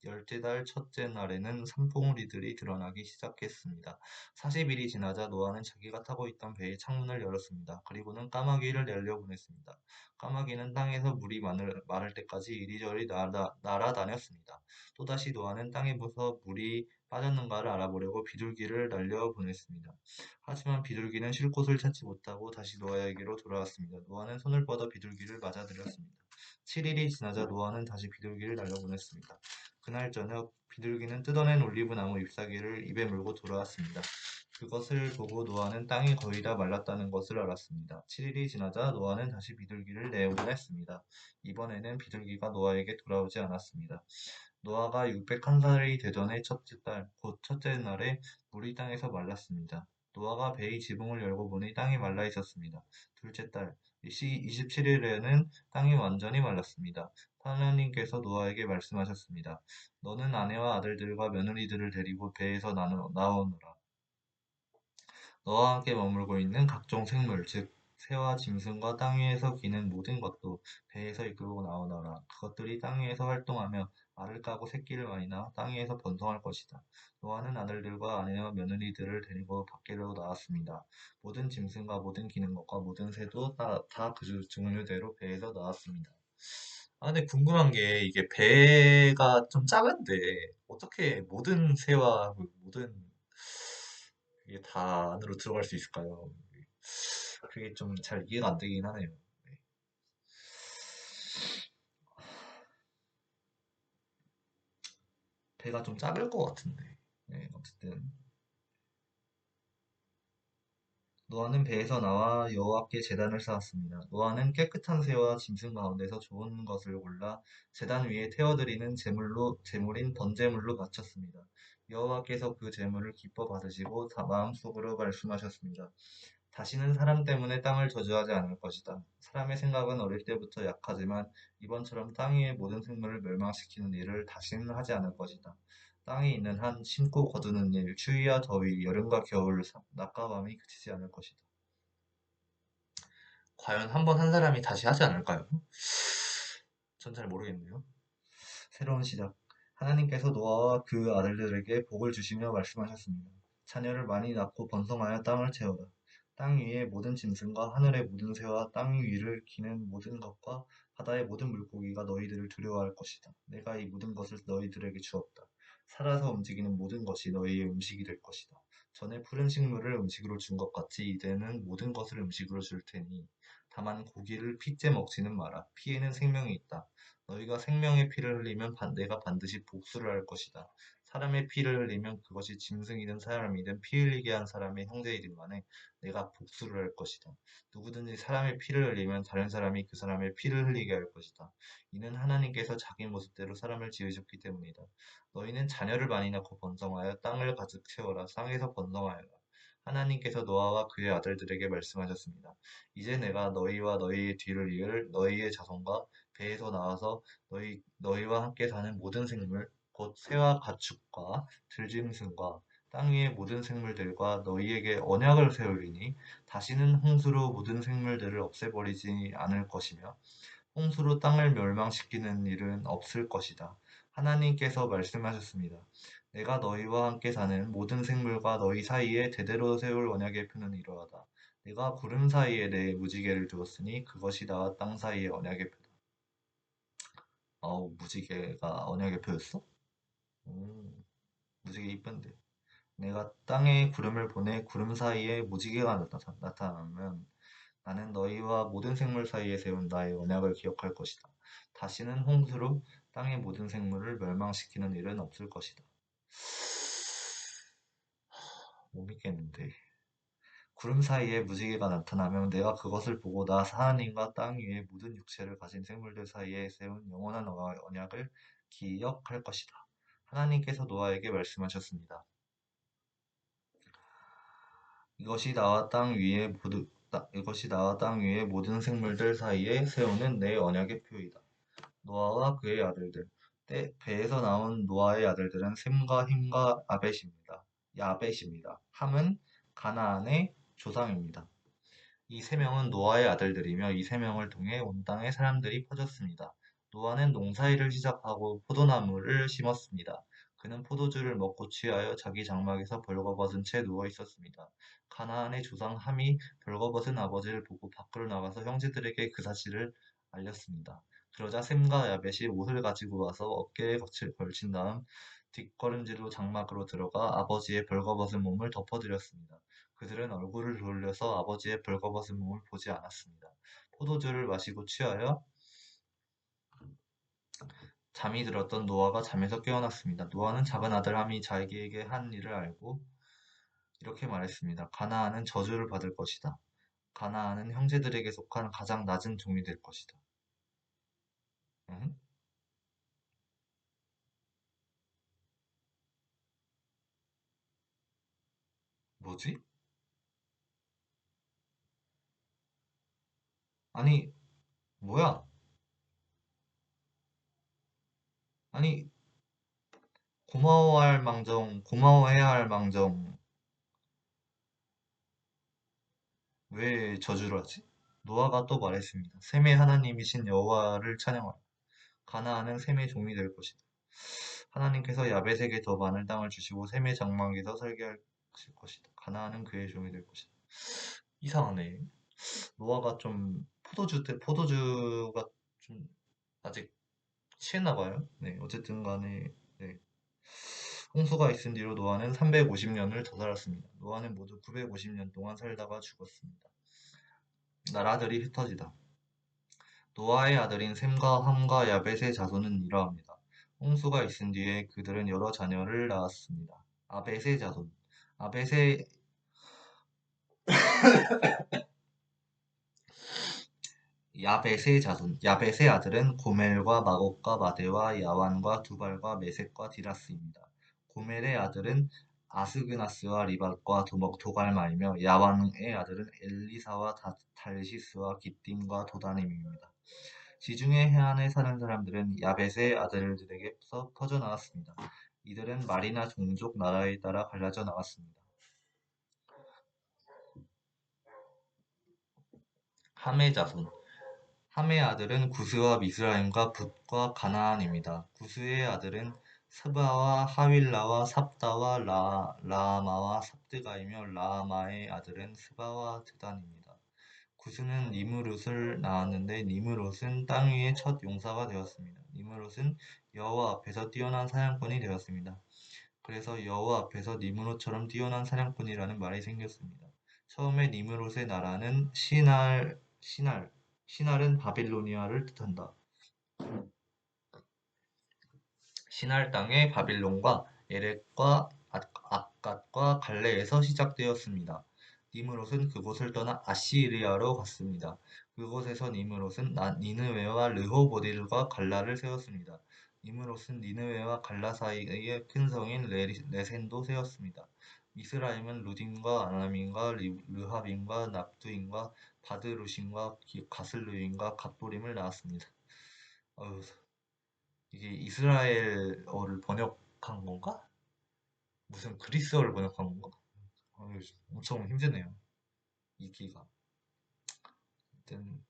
열째 달 첫째 날에는 산봉우리들이 드러나기 시작했습니다. 40일이 지나자 노아는 자기가 타고 있던 배의 창문을 열었습니다. 그리고는 까마귀를 내려보냈습니다. 까마귀는 땅에서 물이 마를 때까지 이리저리 날아다녔습니다. 또다시 노아는 땅에서 물이 빠졌는가를 알아보려고 비둘기를 날려보냈습니다. 하지만 비둘기는 쉴 곳을 찾지 못하고 다시 노아에게로 돌아왔습니다. 노아는 손을 뻗어 비둘기를 맞아들였습니다. 7일이 지나자 노아는 다시 비둘기를 날려보냈습니다. 그날 저녁 비둘기는 뜯어낸 올리브나무 잎사귀를 입에 물고 돌아왔습니다. 그것을 보고 노아는 땅이 거의 다 말랐다는 것을 알았습니다. 7일이 지나자 노아는 다시 비둘기를 내보냈습니다. 이번에는 비둘기가 노아에게 돌아오지 않았습니다. 노아가 601살이 되던 해 첫째 달, 곧 첫째 날에 물이 땅에서 말랐습니다. 노아가 배의 지붕을 열고 보니 땅이 말라 있었습니다. 둘째 달, 27일에는 땅이 완전히 말랐습니다. 하나님께서 노아에게 말씀하셨습니다. 너는 아내와 아들들과 며느리들을 데리고 배에서 나오너라. 너와 함께 머물고 있는 각종 생물, 즉 새와 짐승과 땅 위에서 기는 모든 것도 배에서 이끌고 나오너라. 그것들이 땅 위에서 활동하며 알을 까고 새끼를 많이 낳아 땅 위에서 번성할 것이다. 노아는 아들들과 아내와 며느리들을 데리고 밖으로 나왔습니다. 모든 짐승과 모든 기는 것과 모든 새도 다 그 종류대로 배에서 나왔습니다. 아, 근데 궁금한 게 이게 배가 좀 작은데 어떻게 모든 새와 모든 이게 다 안으로 들어갈 수 있을까요? 그게 좀 잘 이해가 안 되긴 하네요. 네. 배가 좀 작을 것 같은데. 네, 어쨌든 노아는 배에서 나와 여호와께 제단을 쌓았습니다. 노아는 깨끗한 새와 짐승 가운데서 좋은 것을 골라 제단 위에 태워드리는 제물인 번제물로 바쳤습니다. 여호와께서 그 제물을 기뻐 받으시고 마음속으로 말씀하셨습니다. 다시는 사람 때문에 땅을 저주하지 않을 것이다. 사람의 생각은 어릴 때부터 약하지만 이번처럼 땅 위의 모든 생물을 멸망시키는 일을 다시는 하지 않을 것이다. 땅에 있는 한 심고 거두는 일, 추위와 더위, 여름과 겨울, 낮과 밤이 그치지 않을 것이다. 과연 한 번 한 사람이 다시 하지 않을까요? 전 잘 모르겠네요. 새로운 시작. 하나님께서 노아와 그 아들들에게 복을 주시며 말씀하셨습니다. 자녀를 많이 낳고 번성하여 땅을 채워라. 땅 위의 모든 짐승과 하늘의 모든 새와 땅 위를 기는 모든 것과 바다의 모든 물고기가 너희들을 두려워할 것이다. 내가 이 모든 것을 너희들에게 주었다. 살아서 움직이는 모든 것이 너희의 음식이 될 것이다. 전에 푸른 식물을 음식으로 준 것 같이 이제는 모든 것을 음식으로 줄 테니 다만 고기를 피째 먹지는 마라. 피에는 생명이 있다. 너희가 생명의 피를 흘리면 내가 반드시 복수를 할 것이다. 사람의 피를 흘리면 그것이 짐승이든 사람이든 피 흘리게 한 사람의 형제이든간에 내가 복수를 할 것이다. 누구든지 사람의 피를 흘리면 다른 사람이 그 사람의 피를 흘리게 할 것이다. 이는 하나님께서 자기 모습대로 사람을 지으셨기 때문이다. 너희는 자녀를 많이 낳고 번성하여 땅을 가득 채워라. 땅에서 번성하여라. 하나님께서 노아와 그의 아들들에게 말씀하셨습니다. 이제 내가 너희와 너희의 뒤를 이을 너희의 자손과 배에서 나와서 너희와 함께 사는 모든 생물, 곧 새와 가축과 들짐승과 땅 위의 모든 생물들과 너희에게 언약을 세우리니 다시는 홍수로 모든 생물들을 없애버리지 않을 것이며 홍수로 땅을 멸망시키는 일은 없을 것이다. 하나님께서 말씀하셨습니다. 내가 너희와 함께 사는 모든 생물과 너희 사이에 대대로 세울 언약의 표는 이러하다. 내가 구름 사이에 내 무지개를 두었으니 그것이 나와 땅 사이의 언약의 표다. 무지개가 언약의 표였어? 무지개 이쁜데. 내가 땅에 구름을 보내 구름 사이에 무지개가 나타나면 나는 너희와 모든 생물 사이에 세운 나의 언약을 기억할 것이다. 다시는 홍수로 땅의 모든 생물을 멸망시키는 일은 없을 것이다. 못 믿겠는데. 구름 사이에 무지개가 나타나면 내가 그것을 보고 나 하나님과 땅 위의 모든 육체를 가진 생물들 사이에 세운 영원한 언약을 기억할 것이다. 하나님께서 노아에게 말씀하셨습니다. 이것이 나와 땅 위의 모든 생물들 사이에 세우는 내 언약의 표이다. 노아와 그의 아들들. 배에서 나온 노아의 아들들은 셈과 힘과 야벳입니다. 함은 가나안의 조상입니다. 이 세 명은 노아의 아들들이며 이 세 명을 통해 온 땅에 사람들이 퍼졌습니다. 노아는 농사일을 시작하고 포도나무를 심었습니다. 그는 포도주를 먹고 취하여 자기 장막에서 벌거벗은 채 누워 있었습니다. 가나안의 조상 함이 벌거벗은 아버지를 보고 밖으로 나가서 형제들에게 그 사실을 알렸습니다. 그러자 셈과 야벳이 옷을 가지고 와서 어깨에 걸친 다음 뒷걸음질로 장막으로 들어가 아버지의 벌거벗은 몸을 덮어드렸습니다. 그들은 얼굴을 돌려서 아버지의 벌거벗은 몸을 보지 않았습니다. 포도주를 마시고 취하여 잠이 들었던 노아가 잠에서 깨어났습니다. 노아는 작은 아들 함이 자기에게 한 일을 알고 이렇게 말했습니다. 가나안은 저주를 받을 것이다. 가나안은 형제들에게 속한 가장 낮은 종이 될 것이다. 응? 뭐지? 아니, 뭐야? 아니, 고마워해야 할 망정, 왜 저주를 하지? 노아가 또 말했습니다. 셈의 하나님이신 여호와를 찬양하라. 가나안은 셈의 종이 될 것이다. 하나님께서 야벳에게 더 많은 땅을 주시고 셈의 장막에서 살게 하실 것이다. 가나안은 그의 종이 될 것이다. 이상하네. 노아가 좀 포도주가 좀 아직 취했나 봐요. 네, 어쨌든 간에 네. 홍수가 있은 뒤로 노아는 350년을 더 살았습니다. 노아는 모두 950년 동안 살다가 죽었습니다. 나라들이 흩어지다. 노아의 아들인 셈과 함과 야벳의 자손은 이러합니다. 홍수가 있은 뒤에 그들은 여러 자녀를 낳았습니다. 아벳의 자손. 아벳의 야벳의 자손. 야벳의 아들은 고멜과 마곡과 마대와 야완과 두발과 메섹과 디라스입니다. 고멜의 아들은 아스그나스와 리밧과 도갈마이며 야완의 아들은 엘리사와 달시스와 기띔과 도다님입니다. 지중해 해안에 사는 사람들은 야벳의 아들들에게서 퍼져나왔습니다. 이들은 말이나 종족, 나라에 따라 갈라져 나왔습니다. 함의 자손. 함의 아들은 구스와 미스라임과 붓과 가나안입니다. 구스의 아들은 스바와 하윌라와 삽다와 라마와 삽드가이며 라마의 아들은 스바와 드단입니다. 구스는 니므롯을 낳았는데 니므롯은 땅 위의 첫 용사가 되었습니다. 니므롯은 여호와 앞에서 뛰어난 사냥꾼이 되었습니다. 그래서 여호와 앞에서 니므롯처럼 뛰어난 사냥꾼이라는 말이 생겼습니다. 처음에 니므롯의 나라는 시날은 바빌로니아를 뜻한다. 시날 땅의 바빌론과 에렉과 악갓과 갈레에서 시작되었습니다. 니므롯은 그곳을 떠나 아시리아로 갔습니다. 그곳에서 니므롯은 니느웨와 르호보딜과 갈라를 세웠습니다. 니므롯은 니느웨와 갈라 사이에 큰 성인 레센도 세웠습니다. 미스라임은 루딘과 아람인과 르하빈과 납두인과 바드루신과 가슬루인과 갑도림을 낳았습니다. 어휴, 이게 이스라엘어를 번역한 건가? 무슨 그리스어를 번역한 건가? 어휴, 엄청 힘드네요. 읽기가. 아무튼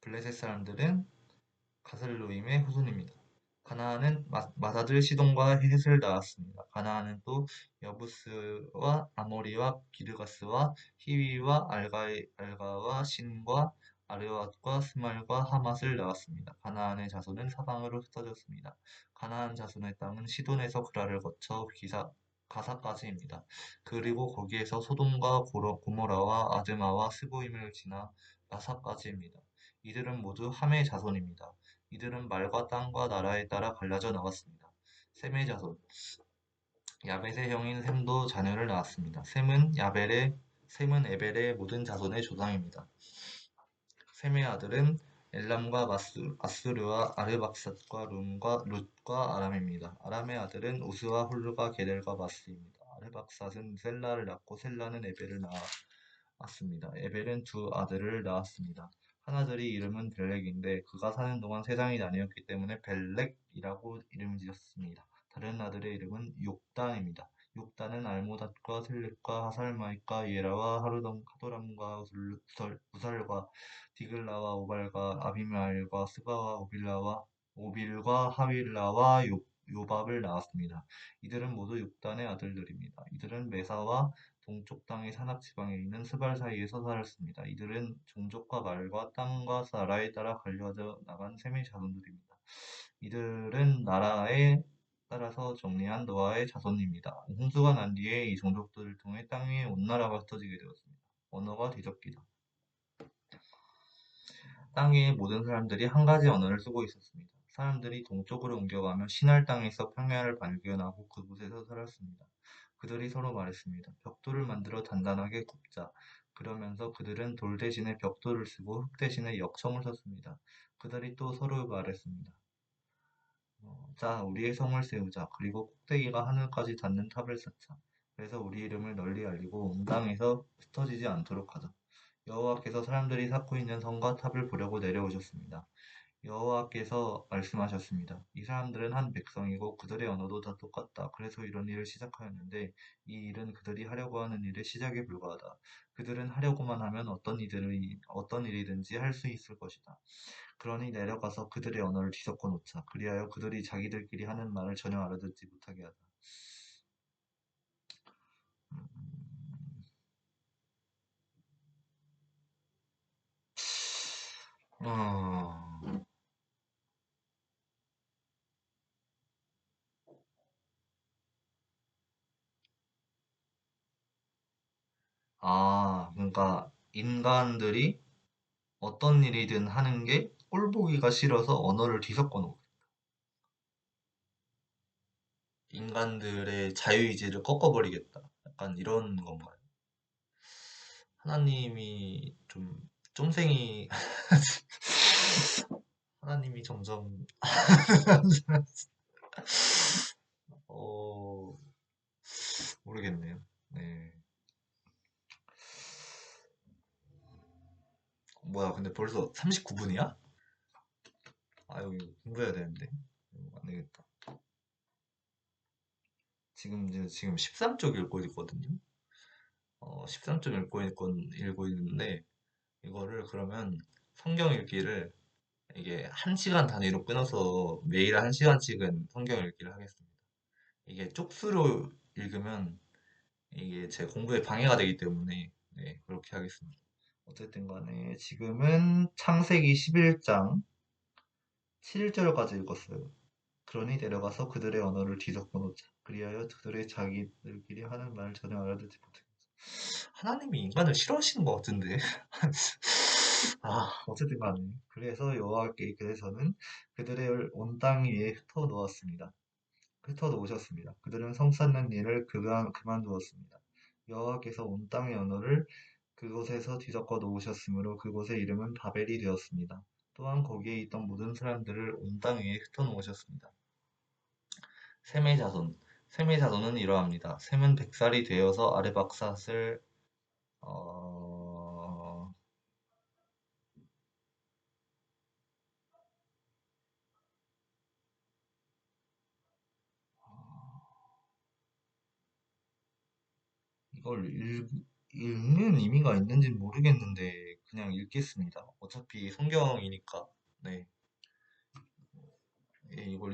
블레셋 사람들은 가슬루임의 후손입니다. 가나안은 마사들 시돈과 헷을 낳았습니다. 가나안은 또 여부스와 아모리와 기르가스와 히위와 알가와 신과 아르왓과 스말과 하맛을 낳았습니다. 가나안의 자손은 사방으로 흩어졌습니다. 가나안 자손의 땅은 시돈에서 그라를 거쳐 가사까지입니다. 그리고 거기에서 소돔과 고모라와 아드마와 스보임을 지나 라사까지입니다. 이들은 모두 함의 자손입니다. 이들은 말과 땅과 나라에 따라 갈라져 나갔습니다. 셈의 자손. 야벳의 형인 셈도 자녀를 낳았습니다. 셈은 에벨의 모든 자손의 조상입니다. 셈의 아들은 엘람과 아수르와 아르박삿과 룻과 아람입니다. 아람의 아들은 우스와 훌루가 게델과 마스입니다. 아르박삿은 셀라를 낳고 셀라는 에벨을 낳았습니다. 에벨은 두 아들을 낳았습니다. 하나들이 이름은 벨렉인데 그가 사는 동안 세상이 나뉘었기 때문에 벨렉이라고 이름을 지었습니다. 다른 아들의 이름은 욕단입니다. 욕단은 알모닷과 셀렙과 하살마익과 예라와 하도람과 우살과 디글라와 오발과 아비마엘과 스바와 오빌과 하윌라와 요밥을 낳았습니다. 이들은 모두 욕단의 아들들입니다. 이들은 메사와 동쪽 땅의 산악 지방에 있는 스발 사이에서 살았습니다. 이들은 종족과 말과 땅과 나라에 따라 갈려져 나간 셈의 자손들입니다. 이들은 나라에 따라서 정리한 노아의 자손입니다. 홍수가 난 뒤에 이 종족들을 통해 땅 위에 온 나라가 흩어지게 되었습니다. 언어가 뒤섞이다. 땅 위의 모든 사람들이 한 가지 언어를 쓰고 있었습니다. 사람들이 동쪽으로 옮겨가며 시날 땅에서 평야를 발견하고 그곳에서 살았습니다. 그들이 서로 말했습니다. 벽돌을 만들어 단단하게 굽자. 그러면서 그들은 돌 대신에 벽돌을 쓰고 흙 대신에 역청을 썼습니다. 그들이 또 서로 말했습니다. 자, 우리의 성을 세우자. 그리고 꼭대기가 하늘까지 닿는 탑을 쌓자. 그래서 우리 이름을 널리 알리고 온 땅에서 흩어지지 않도록 하자. 여호와께서 사람들이 쌓고 있는 성과 탑을 보려고 내려오셨습니다. 여호와께서 말씀하셨습니다. 이 사람들은 한 백성이고 그들의 언어도 다 똑같다. 그래서 이런 일을 시작하였는데 이 일은 그들이 하려고 하는 일의 시작에 불과하다. 그들은 하려고만 하면 어떤 일이든지 할 수 있을 것이다. 그러니 내려가서 그들의 언어를 뒤섞어 놓자. 그리하여 그들이 자기들끼리 하는 말을 전혀 알아듣지 못하게 하자. 어... 그러니까 인간들이 어떤 일이든 하는 게 꼴보기가 싫어서 언어를 뒤섞어 놓고 인간들의 자유의지를 꺾어버리겠다. 약간 이런 건가요? 하나님이 좀 쫌생이 하나님이 점점 어 모르겠네요. 네. 뭐야, 근데 벌써 39분이야? 아유, 이거 공부해야 되는데. 안 되겠다. 지금 13쪽 읽고 있거든요. 13쪽 읽고 있는데 이거를 그러면 성경 읽기를 이게 1시간 단위로 끊어서 매일 1시간씩은 성경 읽기를 하겠습니다. 이게 쪽수로 읽으면 이게 제 공부에 방해가 되기 때문에 네, 그렇게 하겠습니다. 어쨌든 간에 지금은 창세기 11장 7절까지 읽었어요. 그러니 내려가서 그들의 언어를 뒤섞어 놓자. 그리하여 그들의 자기들끼리 하는 말을 전혀 알아듣지 못해. 하나님이 인간을 싫어하시는 것 같은데. 어쨌든 간에. 그래서 여호와께서는 그들의 온 땅 위에 흩어 놓으셨습니다. 그들은 성 쌓는 일을 그만두었습니다. 여호와께서 온 땅의 언어를 그곳에서 뒤섞어 놓으셨으므로 그곳의 이름은 바벨이 되었습니다. 또한 거기에 있던 모든 사람들을 온 땅 위에 흩어 놓으셨습니다. 셈의 자손. 셈의 자손은 이러합니다. 셈은 100살이 되어서 아르박삿을 어... 이걸 읽는 의미가 있는지 모르겠는데 그냥 읽겠습니다. 어차피 성경이니까. 네. 예, 이걸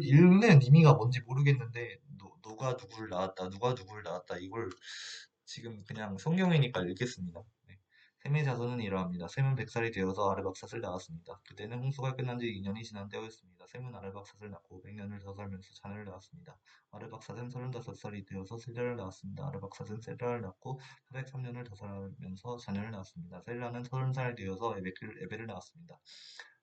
읽는 의미가 뭔지 모르겠는데, 누가 누구를 낳았다, 누가 누구를 낳았다, 이걸 지금 그냥 성경이니까 읽겠습니다. 네. 셈의 자손은 이러합니다. 셈은 100살이 되어서 아르박삿을 낳았습니다. 그때는 홍수가 끝난 지 2년이 지난 때였습니다. 셈은 아르박삿을 낳고 100년을 더 살면서 자녀를 낳았습니다. 아르박삿은 35살이 되어서 셀라를 낳았습니다. 아르박삿은 셀라를 낳고 403년을 더 살면서 자녀를 낳았습니다. 셀라는 30살이 되어서 에벨을 낳았습니다.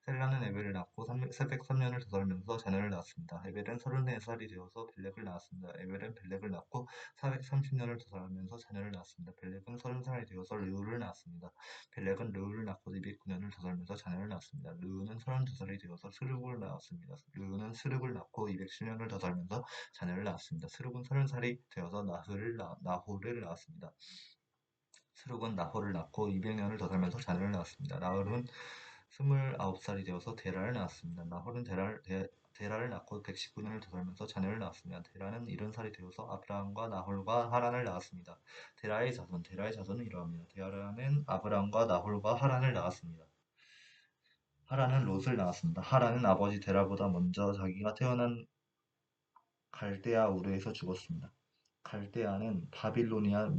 셀라는 에벨을 낳고 403년을 더 살면서 자녀를 낳았습니다. 에벨은 34살이 되어서 벨렉을 낳았습니다. 에벨은 벨렉을 낳고 430년을 더 살면서 자녀를 낳았습니다. 벨렉은 30살이 되어서 르우를 낳았습니다. 벨렉은 르우를 낳고 209년을 더 살면서 자녀를 낳았습니다. 르우는 32살이 되어서 스룹을 낳았습니다. 르우는 스룹을 낳고 210년을 더 살면서 자녀를 낳았습니다. 스룹은 30살이 되어서 나호를 낳았습니다. 스룩은 나홀을 낳고 200년을 더 살면서 자녀를 낳았습니다. 나홀은 29살이 되어서 데라를 낳았습니다. 나홀은 데라를 낳고 119년을 더 살면서 자녀를 낳았습니다. 데라는 70살이 되어서 아브라함과 나홀과 하란을 낳았습니다. 데라의 자손은 이러합니다. 데라는 아브라함과 나홀과 하란을 낳았습니다. 하란은 롯을 낳았습니다. 하란은 아버지 데라보다 먼저 자기가 태어난 갈대아 우르에서 죽었습니다. 갈대아는 바빌로니아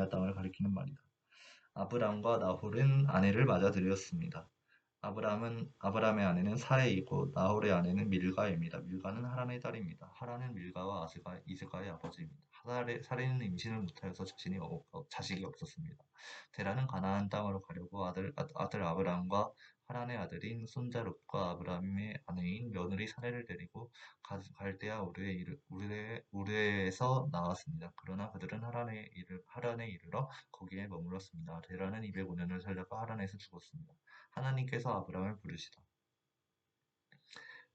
땅을 가리키는 말이다. 아브람과 나홀은 아내를 맞아들였습니다. 아브람의 아내는 사레이고 나홀의 아내는 밀가입니다. 밀가는 하란의 딸입니다. 하란은 밀가와 이스가의 아버지입니다. 사레는 임신을 못하여서 자식이 없었습니다. 데라는 가나안 땅으로 가려고 아들 아브람과 하란의 아들인 손자 롯과 아브람의 아내인 며느리 사레를 데리고 갈대아 우르에서 나왔습니다. 그러나 그들은 하란에 이르러 거기에 머물렀습니다. 데라는 205년을 살다가 하란에서 죽었습니다. 하나님께서 아브람을 부르시다.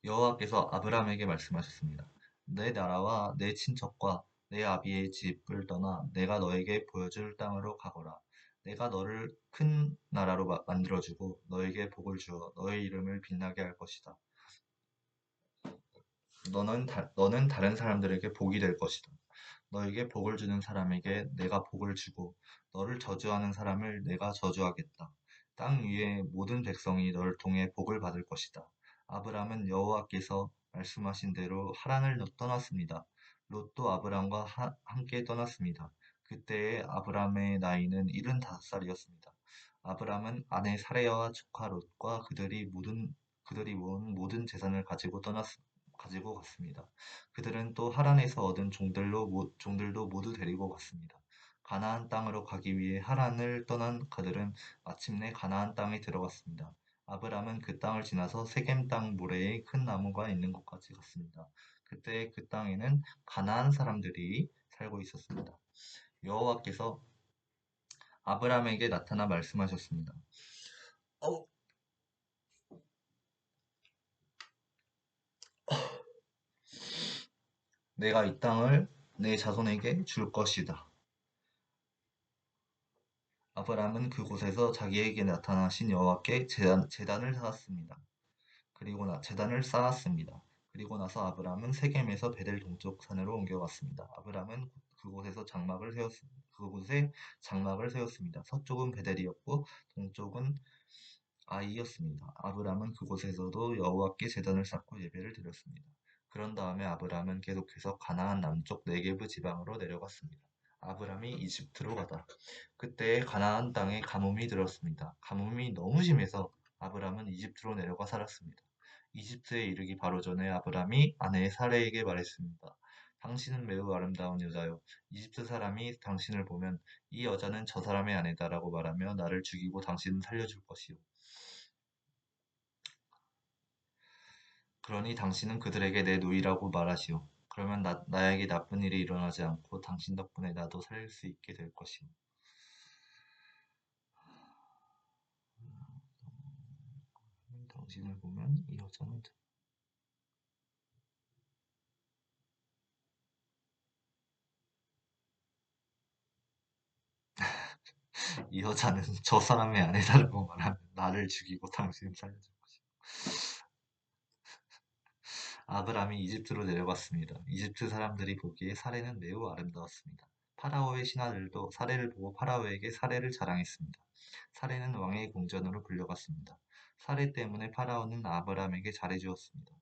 여호와께서 아브람에게 말씀하셨습니다. 내 나라와 내 친척과 내 아비의 집을 떠나 내가 너에게 보여줄 땅으로 가거라. 내가 너를 큰 나라로 만들어주고 너에게 복을 주어 너의 이름을 빛나게 할 것이다. 너는 다른 사람들에게 복이 될 것이다. 너에게 복을 주는 사람에게 내가 복을 주고 너를 저주하는 사람을 내가 저주하겠다. 땅 위의 모든 백성이 너를 통해 복을 받을 것이다. 아브람은 여호와께서 말씀하신 대로 하란을 떠났습니다. 롯도 아브람과 함께 떠났습니다. 그때의 아브람의 나이는 75살이었습니다. 아브람은 아내 사레와 조카 롯과 그들이 모은 모든 재산을 가지고 갔습니다. 그들은 또 하란에서 얻은 종들도 모두 데리고 갔습니다. 가나안 땅으로 가기 위해 하란을 떠난 그들은 마침내 가나안 땅에 들어갔습니다. 아브람은 그 땅을 지나서 세겜 땅 모래에 큰 나무가 있는 곳까지 갔습니다. 그때 그 땅에는 가나안 사람들이 살고 있었습니다. 여호와께서 아브람에게 나타나 말씀하셨습니다. 어, 내가 이 땅을 내 자손에게 줄 것이다. 아브람은 그곳에서 자기에게 나타나신 여호와께 제단을 쌓았습니다. 제단을 쌓았습니다. 그리고 나서 아브람은 세겜에서 베델 동쪽 산으로 옮겨갔습니다. 아브람은 그곳에서 장막을 그곳에 장막을 세웠습니다. 서쪽은 베델이었고 동쪽은 아이였습니다. 아브람은 그곳에서도 여호와께 제단을 쌓고 예배를 드렸습니다. 그런 다음에 아브람은 계속해서 가나안 남쪽 네게브 지방으로 내려갔습니다. 아브람이 이집트로 가다. 그때 가나안 땅에 가뭄이 들었습니다. 가뭄이 너무 심해서 아브람은 이집트로 내려가 살았습니다. 이집트에 이르기 바로 전에 아브람이 아내 사레에게 말했습니다. 당신은 매우 아름다운 여자요. 이집트 사람이 당신을 보면 이 여자는 저 사람의 아내다라고 말하며 나를 죽이고 당신은 살려줄 것이요. 그러니 당신은 그들에게 내 누이라고 말하시오. 그러면 나에게 나쁜 일이 일어나지 않고 당신 덕분에 나도 살릴 수 있게 될 것이오. 당신을 보면 이 여자는 이 여자는 저 사람의 아내다라고 말하면 나를 죽이고 당신을 살려줄 것이오. 아브람이 이집트로 내려갔습니다. 이집트 사람들이 보기에 사례는 매우 아름다웠습니다. 파라오의 신하들도 사례를 보고 파라오에게 사례를 자랑했습니다. 사례는 왕의 궁전으로 불려갔습니다. 사례 때문에 파라오는 아브람에게 잘해주었습니다.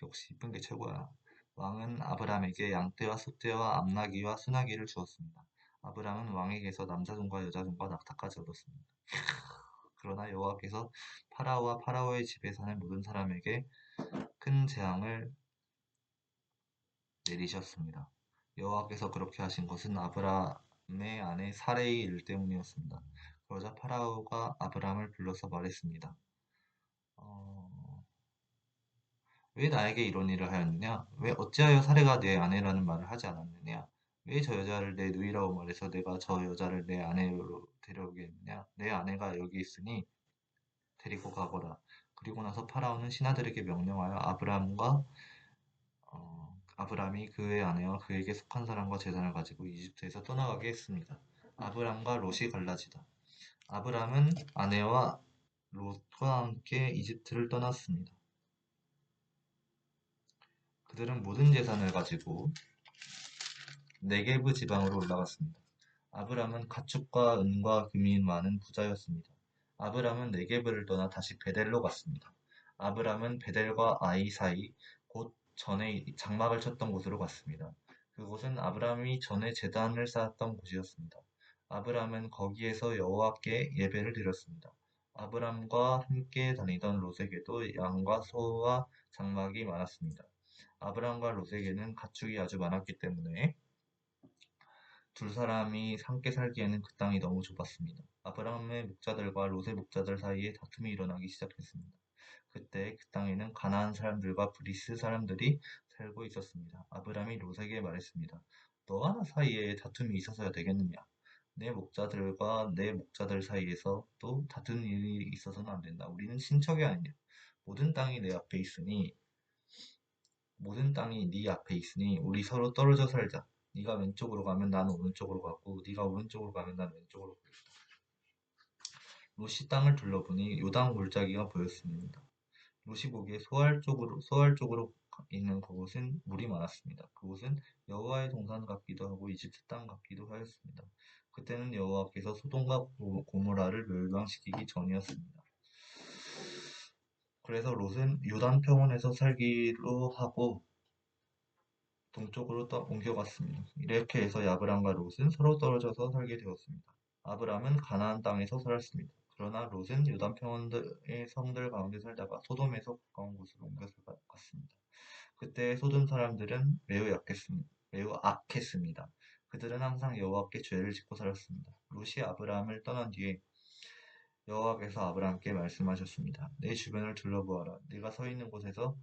역시 이쁜 게 최고야. 왕은 아브람에게 양떼와 소떼와 암나귀와 수나귀를 주었습니다. 아브람은 왕에게서 남자종과 여자종과 낙타까지 얻었습니다. 그러나 여호와께서 파라오와 파라오의 집에 사는 모든 사람에게 큰 재앙을 내리셨습니다. 여호와께서 그렇게 하신 것은 아브람의 아내 사레의 일 때문이었습니다. 그러자 파라오가 아브람을 불러서 말했습니다. 어, 왜 나에게 이런 일을 하였느냐? 왜 어찌하여 사레가 내 아내라는 말을 하지 않았느냐? 왜 저 여자를 내 누이라고 말해서 내가 저 여자를 내 아내로 데려오게 했느냐? 내 아내가 여기 있으니 데리고 가거라. 그리고 나서 파라오는 신하들에게 명령하여 아브람이 그의 아내와 그에게 속한 사람과 재산을 가지고 이집트에서 떠나가게 했습니다. 아브람과 롯이 갈라지다. 아브람은 아내와 롯과 함께 이집트를 떠났습니다. 그들은 모든 재산을 가지고 네게브 지방으로 올라갔습니다. 아브람은 가축과 은과 금이 많은 부자였습니다. 아브람은 네게브를 떠나 다시 베델로 갔습니다. 아브람은 베델과 아이 사이 곧 전에 장막을 쳤던 곳으로 갔습니다. 그곳은 아브람이 전에 제단을 쌓았던 곳이었습니다. 아브람은 거기에서 여호와께 예배를 드렸습니다. 아브람과 함께 다니던 롯에게도 양과 소와 장막이 많았습니다. 아브람과 롯에게는 가축이 아주 많았기 때문에 두 사람이 함께 살기에는 그 땅이 너무 좁았습니다. 아브라함의 목자들과 롯의 목자들 사이에 다툼이 일어나기 시작했습니다. 그때 그 땅에는 가나안 사람들과 브리스 사람들이 살고 있었습니다. 아브라함이 롯에게 말했습니다. 너와 나 사이에 다툼이 있어서야 되겠느냐? 내 목자들과 내 목자들 사이에서 또 다투는 일이 있어서는 안 된다. 우리는 친척이 아니냐? 모든 땅이 내 앞에 있으니 모든 땅이 네 앞에 있으니 우리 서로 떨어져 살자. 네가 왼쪽으로 가면 나는 오른쪽으로 가고 네가 오른쪽으로 가면 나는 왼쪽으로 가겠다. 롯이 땅을 둘러보니 요단 골짜기가 보였습니다. 롯이 보기에 소알 쪽으로 있는 그곳은 물이 많았습니다. 그곳은 여호와의 동산 같기도 하고 이집트 땅 같기도 하였습니다. 그때는 여호와께서 소돔과 고모라를 멸망시키기 전이었습니다. 그래서 롯은 요단 평원에서 살기로 하고 동쪽으로 옮겨갔습니다. 이렇게 해서 아브람과 롯은 서로 떨어져서 살게 되었습니다. 아브람은 가나안 땅에서 살았습니다. 그러나 롯은 요단 평원의 성들 가운데 살다가 소돔에서 가까운 곳으로 옮겨서 갔습니다. 그때 소돔 사람들은 매우 악했습니다. 그들은 항상 여호와께 죄를 짓고 살았습니다. 롯이 아브람을 떠난 뒤에 여호와께서 아브람께 말씀하셨습니다. 내 주변을 둘러보아라. 네가 서 있는 곳에서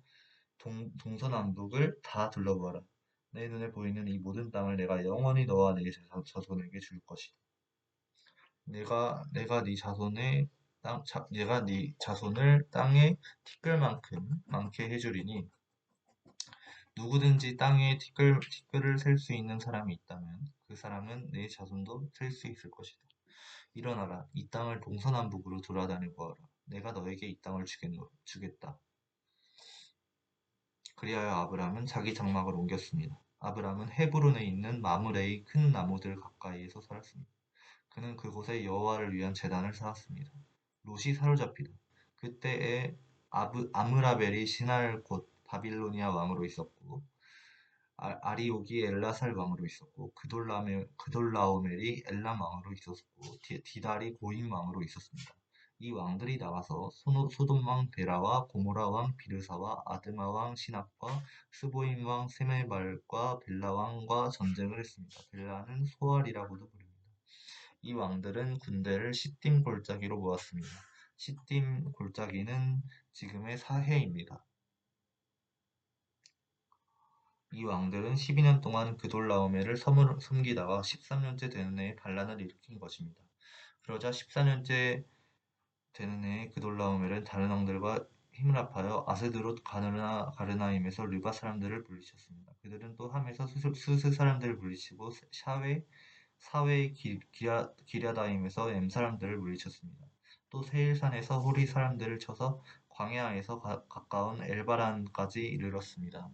동서남북을 다 둘러보아라. 내 눈에 보이는 이 모든 땅을 내가 영원히 너와 네 자손에게 줄 것이다. 내가 네 자손의 내가 네 자손을 땅에 티끌만큼 많게 해주리니 누구든지 땅에 티끌을 셀 수 있는 사람이 있다면 그 사람은 내 자손도 셀 수 있을 것이다. 일어나라, 이 땅을 동서남북으로 돌아다녀 보아라. 내가 너에게 이 땅을 주겠다. 그리하여 아브람은 자기 장막을 옮겼습니다. 아브람은 헤브론에 있는 마므레의 큰 나무들 가까이에서 살았습니다. 그는 그곳에 여호와를 위한 제단을 쌓았습니다. 롯이 사로잡히다. 그때에 아므라벨이 신할 곧 바빌로니아 왕으로 있었고 아리옥이 엘라살 왕으로 있었고 그돌라오멜이 엘람 왕으로 있었고 디달이 고임 왕으로 있었습니다. 이 왕들이 나가서 소돔 왕 베라와 고모라 왕 비르사와 아드마 왕 시납과 스보임 왕 세메발과 벨라 왕과 전쟁을 했습니다. 벨라는 소알이라고도 부릅니다. 이 왕들은 군대를 시딤 골짜기로 모았습니다. 시딤 골짜기는 지금의 사해입니다. 이 왕들은 12년 동안 그돌라오멜을 섬기다가 13년째 되는 해에 반란을 일으킨 것입니다. 그러자 14년째 되는 해에 그돌라오멜은 다른 왕들과 힘을 합하여 아스드롯 가르나임에서 르바 사람들을 물리쳤습니다. 그들은 또 함에서 수스 사람들을 물리치고 사웨 기랴다임에서 엠 사람들을 물리쳤습니다. 또 세일산에서 호리 사람들을 쳐서 광야에서 가까운 엘바란까지 이르렀습니다.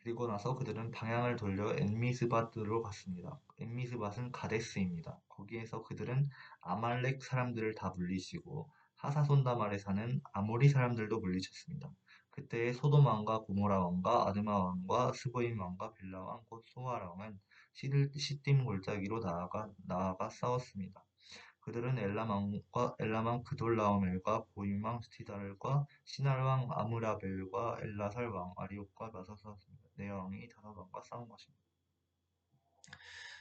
그리고 나서 그들은 방향을 돌려 엔미스밧으로 갔습니다. 엔미스밧은 가데스입니다. 거기에서 그들은 아말렉 사람들을 다 물리치고 하사손다말에 사는 아모리 사람들도 물리쳤습니다. 그때에 소돔 왕과 고모라 왕과 아드마 왕과 스보임 왕과 벨라 왕 곧 소아라 왕은 시딤 골짜기로 나아가 싸웠습니다. 그들은 엘람왕 그돌라오멜과 고임왕 스티달과 시날왕 아므라벨과 엘라살왕 아리옥과 맞서 싸웠습니다. 네 왕이 5왕과 싸운 것입니다.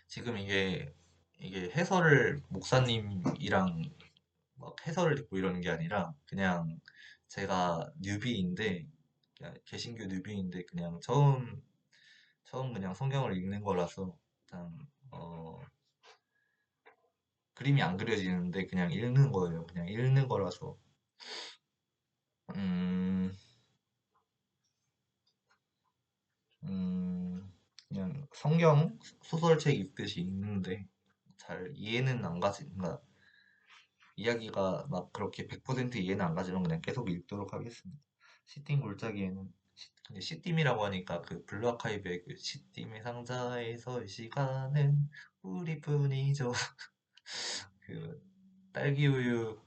지금 이게 해설을 목사님이랑 막 해설을 듣고 이러는 게 아니라 그냥 제가 뉴비인데 그냥 개신교 뉴비인데 그냥 처음 그냥 성경을 읽는 거라서 일단 그림이 안 그려지는데 그냥 읽는 거예요. 그냥 읽는 거라서 음, 그냥 성경 소설책 읽듯이 읽는데 잘 이해는 안 가지, 그러니까 이야기가 막 그렇게 100% 이해는 안 가지만 그냥 계속 읽도록 하겠습니다. 시팀 골짜기에는 근데 시팀이라고 하니까 그 블루 아카이브의 그 시팀의 상자에서 이 시간은 우리뿐이죠. 그 딸기 우유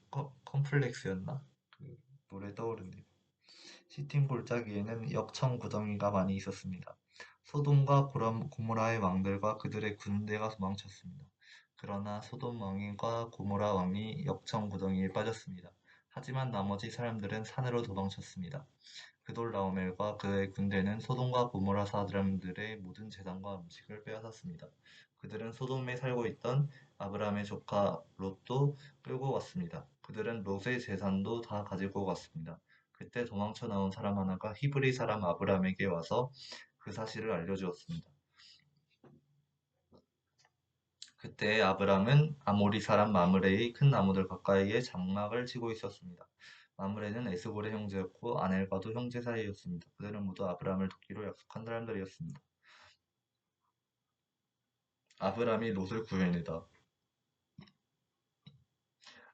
컴플렉스였나? 그 노래 떠오르네요. 시팀 골짜기에는 역청 구덩이가 많이 있었습니다. 소돔과 고모라의 왕들과 그들의 군대가 도망쳤습니다. 그러나 소돔 왕과 고모라 왕이 역청 구덩이에 빠졌습니다. 하지만 나머지 사람들은 산으로 도망쳤습니다. 그돌라오멜과 그의 군대는 소돔과 고모라 사람들의 모든 재산과 음식을 빼앗았습니다. 그들은 소돔에 살고 있던 아브라함의 조카 롯도 끌고 갔습니다. 그들은 롯의 재산도 다 가지고 갔습니다. 그때 도망쳐 나온 사람 하나가 히브리 사람 아브라함에게 와서 그 사실을 알려주었습니다. 그때 아브람은 아모리 사람 마므레의 큰 나무들 가까이에 장막을 치고 있었습니다. 마므레는 에스볼의 형제였고 아넬과도 형제 사이였습니다. 그들은 모두 아브람을 돕기로 약속한 사람들이었습니다. 아브람이 롯을 구해내다.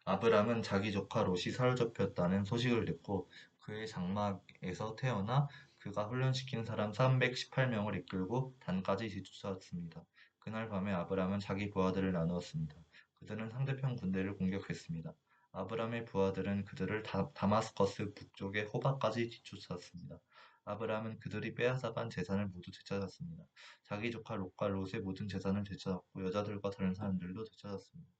아브람은 자기 조카 롯이 사로잡혔다는 소식을 듣고 그의 장막에서 태어나 그가 훈련시킨 사람 318명을 이끌고 단까지 뒤쫓아왔습니다. 그날 밤에 아브람은 자기 부하들을 나누었습니다. 그들은 상대편 군대를 공격했습니다. 아브람의 부하들은 그들을 다마스커스 북쪽의 호바까지 뒤쫓았습니다. 아브람은 그들이 빼앗아간 재산을 모두 되찾았습니다. 자기 조카 롯과 롯의 모든 재산을 되찾았고 여자들과 다른 사람들도 되찾았습니다.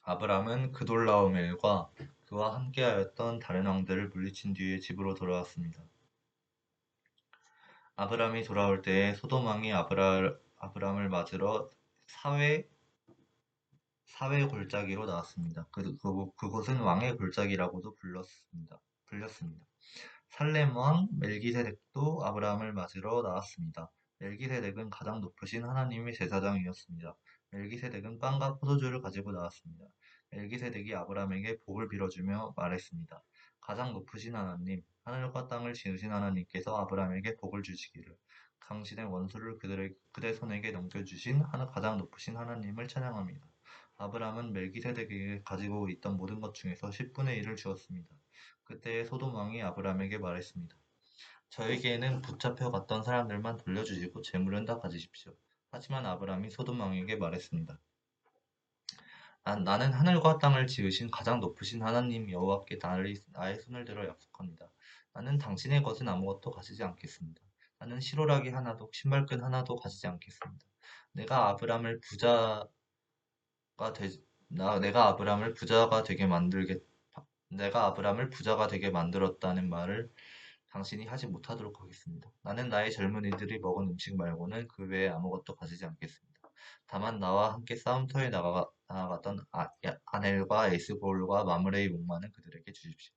아브람은 그돌라오멜과 그와 함께하였던 다른 왕들을 물리친 뒤에 집으로 돌아왔습니다. 아브람이 돌아올 때에 소돔 왕이 아브람을 맞으러 사회 골짜기로 나왔습니다. 그곳은 왕의 골짜기라고도 불렸습니다. 살렘 왕 멜기세덱도 아브라함을 맞으러 나왔습니다. 멜기세덱은 가장 높으신 하나님의 제사장이었습니다. 멜기세덱은 빵과 포도주를 가지고 나왔습니다. 멜기세덱이 아브라함에게 복을 빌어주며 말했습니다. 가장 높으신 하나님, 하늘과 땅을 지으신 하나님께서 아브라함에게 복을 주시기를 당신의 원수를 그대 손에게 넘겨주신 가장 높으신 하나님을 찬양합니다. 아브라함은 멜기세덱에게 가지고 있던 모든 것 중에서 10분의 1을 주었습니다. 그때 소돔 왕이 아브람에게 말했습니다. 저에게는 붙잡혀 갔던 사람들만 돌려주시고 재물은 다 가지십시오. 하지만 아브람이 소돔 왕에게 말했습니다. 나는 하늘과 땅을 지으신 가장 높으신 하나님 여호와께 나의 손을 들어 약속합니다. 나는 당신의 것은 아무것도 가지지 않겠습니다. 나는 시로라기 하나도 신발끈 하나도 가지지 않겠습니다. 내가 아브람을 부자가 되, 내가 아브람을 부자가 되게 내가 아브람을 부자가 되게 만들었다는 말을 당신이 하지 못하도록 하겠습니다. 나는 나의 젊은이들이 먹은 음식 말고는 그 외에 아무것도 가지지 않겠습니다. 다만 나와 함께 싸움터에 나아갔던 아넬과 에스볼과 마므레의 목마는 그들에게 주십시오.